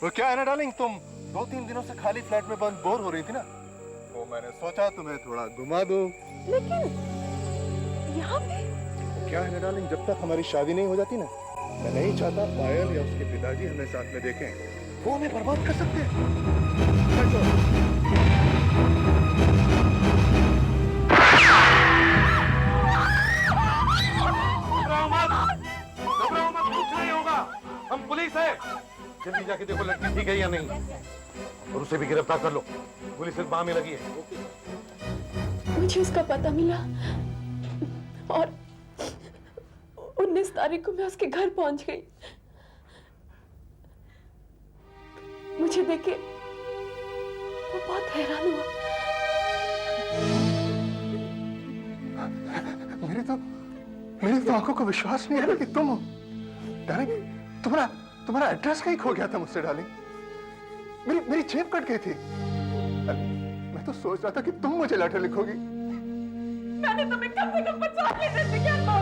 वो क्या है ना डार्लिंग, तुम 2-3 दिनों से खाली फ्लैट में बंद बोर हो रही थी ना, तो मैंने सोचा तुम्हें थोड़ा घुमा दूं। लेकिन यहाँ पे? क्या है ना डार्लिंग, जब तक हमारी शादी नहीं हो जाती ना, मैं नहीं चाहता पायल या उसके पिताजी हमें साथ में देखें। वो हमें बर्बाद कर सकते हैं। कुछ नहीं होगा, हम पुलिस है। जल्दी जाके देखो लड़की ठीक है या नहीं, और उसे भी गिरफ्तार कर लो। पुलिस सिर्फ बाह में लगी है। मुझे उसका पता मिला और 19 तारीख को मैं उसके घर पहुंच गई। मुझे देख के वो बहुत हैरान हुआ। मेरी तो आंखों को विश्वास नहीं आ रहा कि तुम हो। डार्लिंग, तुम्हारा एड्रेस कहीं खो गया था मुझसे डार्लिंग। मेरी जेब कट गई थी। मैं तो सोच रहा था कि तुम मुझे लेटर लिखोगी। मैंने तुम्हें कम से कम 50 लेटर लिखे था।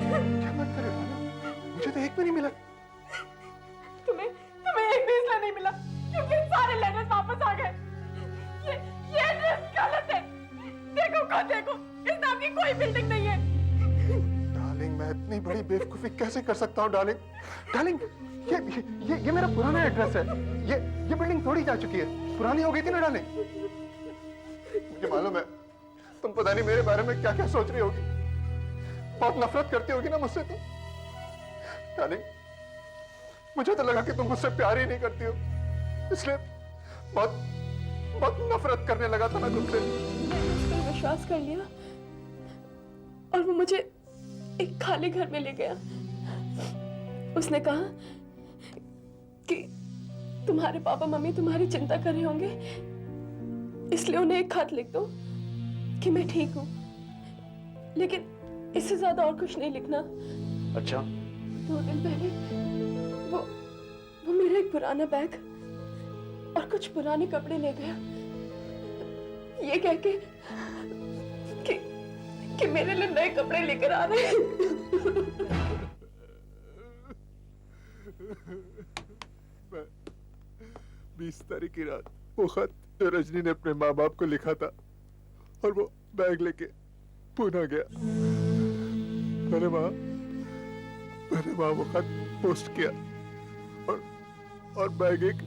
क्या बात कर रहे हो डार्लिंग? मुझे तो एक भी नहीं मिला। तुम्हें एक भी इसलिए नहीं मिला क्योंकि सारे लेटर्स वापस आ गए। ये एड्रेस गलत है। देखो इस नाम की कोई बिल्डिंग नहीं है। डार्लिंग, मैं इतनी बड़ी बेवकूफी कैसे कर सकता हूँ डार्लिंग? डार्लिंग, ये मेरा पुराना एड्रेस है। ये बिल्डिंग तोड़ी जा चुकी है, पुरानी हो गई थी ना डार्लिंग। मुझे मालूम है तुम पता नहीं मेरे बारे में क्या क्या सोच रही होगी। बहुत नफरत करती होगी ना मुझसे तुम। डार्लिंग, मुझे तो लगा कि तुम मुझसे प्यार ही नहीं करती हो, इसलिए बहुत नफरत करने लगा था मैं तुमसे। मैंने उस पर विश्वास कर लिया और वो मुझे एक खाली घर में ले गया। उसने कहा कि तुम्हारे पापा मम्मी तुम्हारी चिंता कर रहे होंगे, इसलिए उन्हें एक खत लिख दो कि मैं ठीक हूँ, लेकिन इससे ज्यादा और कुछ नहीं लिखना। अच्छा। 2 दिन पहले वो मेरा एक पुराना बैग और कुछ पुराने कपड़े ले गया, ये कह के कि मेरे लिए नए कपड़े लेकर आ रहे हैं। मैं 20 तारीख की रात वो खत जो रजनी ने अपने माँ बाप को लिखा था और वो बैग लेके पुणे गया। मैंने वहां वो खत पोस्ट किया और बैग एक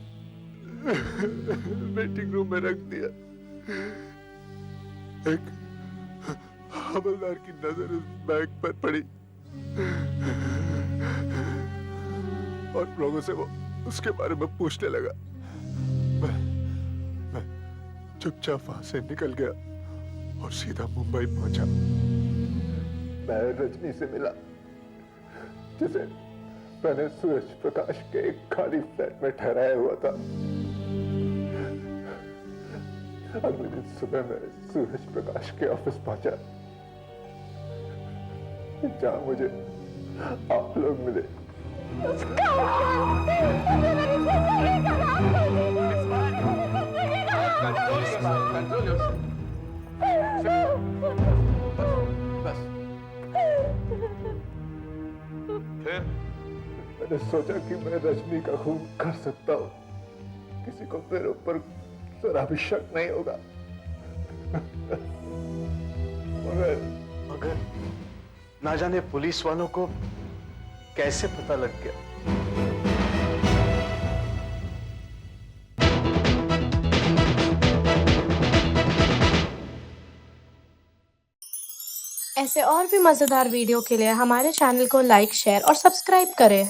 वेटिंग रूम में रख दिया। एक हवलदार की नजर उस बैग पर पड़ी और लोगों से वो उसके बारे में पूछने लगा। मैं चुपचाप वहां से निकल गया और सीधा मुंबई पहुंचा। मैं रजनी से मिला जिसे मैंने सूरज प्रकाश के एक खाली फ्लैट में ठहराया हुआ था। अगले दिन सुबह मैं सूरज प्रकाश के ऑफिस पहुंचा जहां मुझे आप लोग मिले। फिर मैंने सोचा कि मैं रजनी का खून कर सकता हूँ, किसी को मेरे ऊपर जरा भी शक नहीं होगा। मगर ना जाने पुलिस वालों को कैसे पता लग गया। ऐसे और भी मजेदार वीडियो के लिए हमारे चैनल को लाइक, शेयर और सब्सक्राइब करें।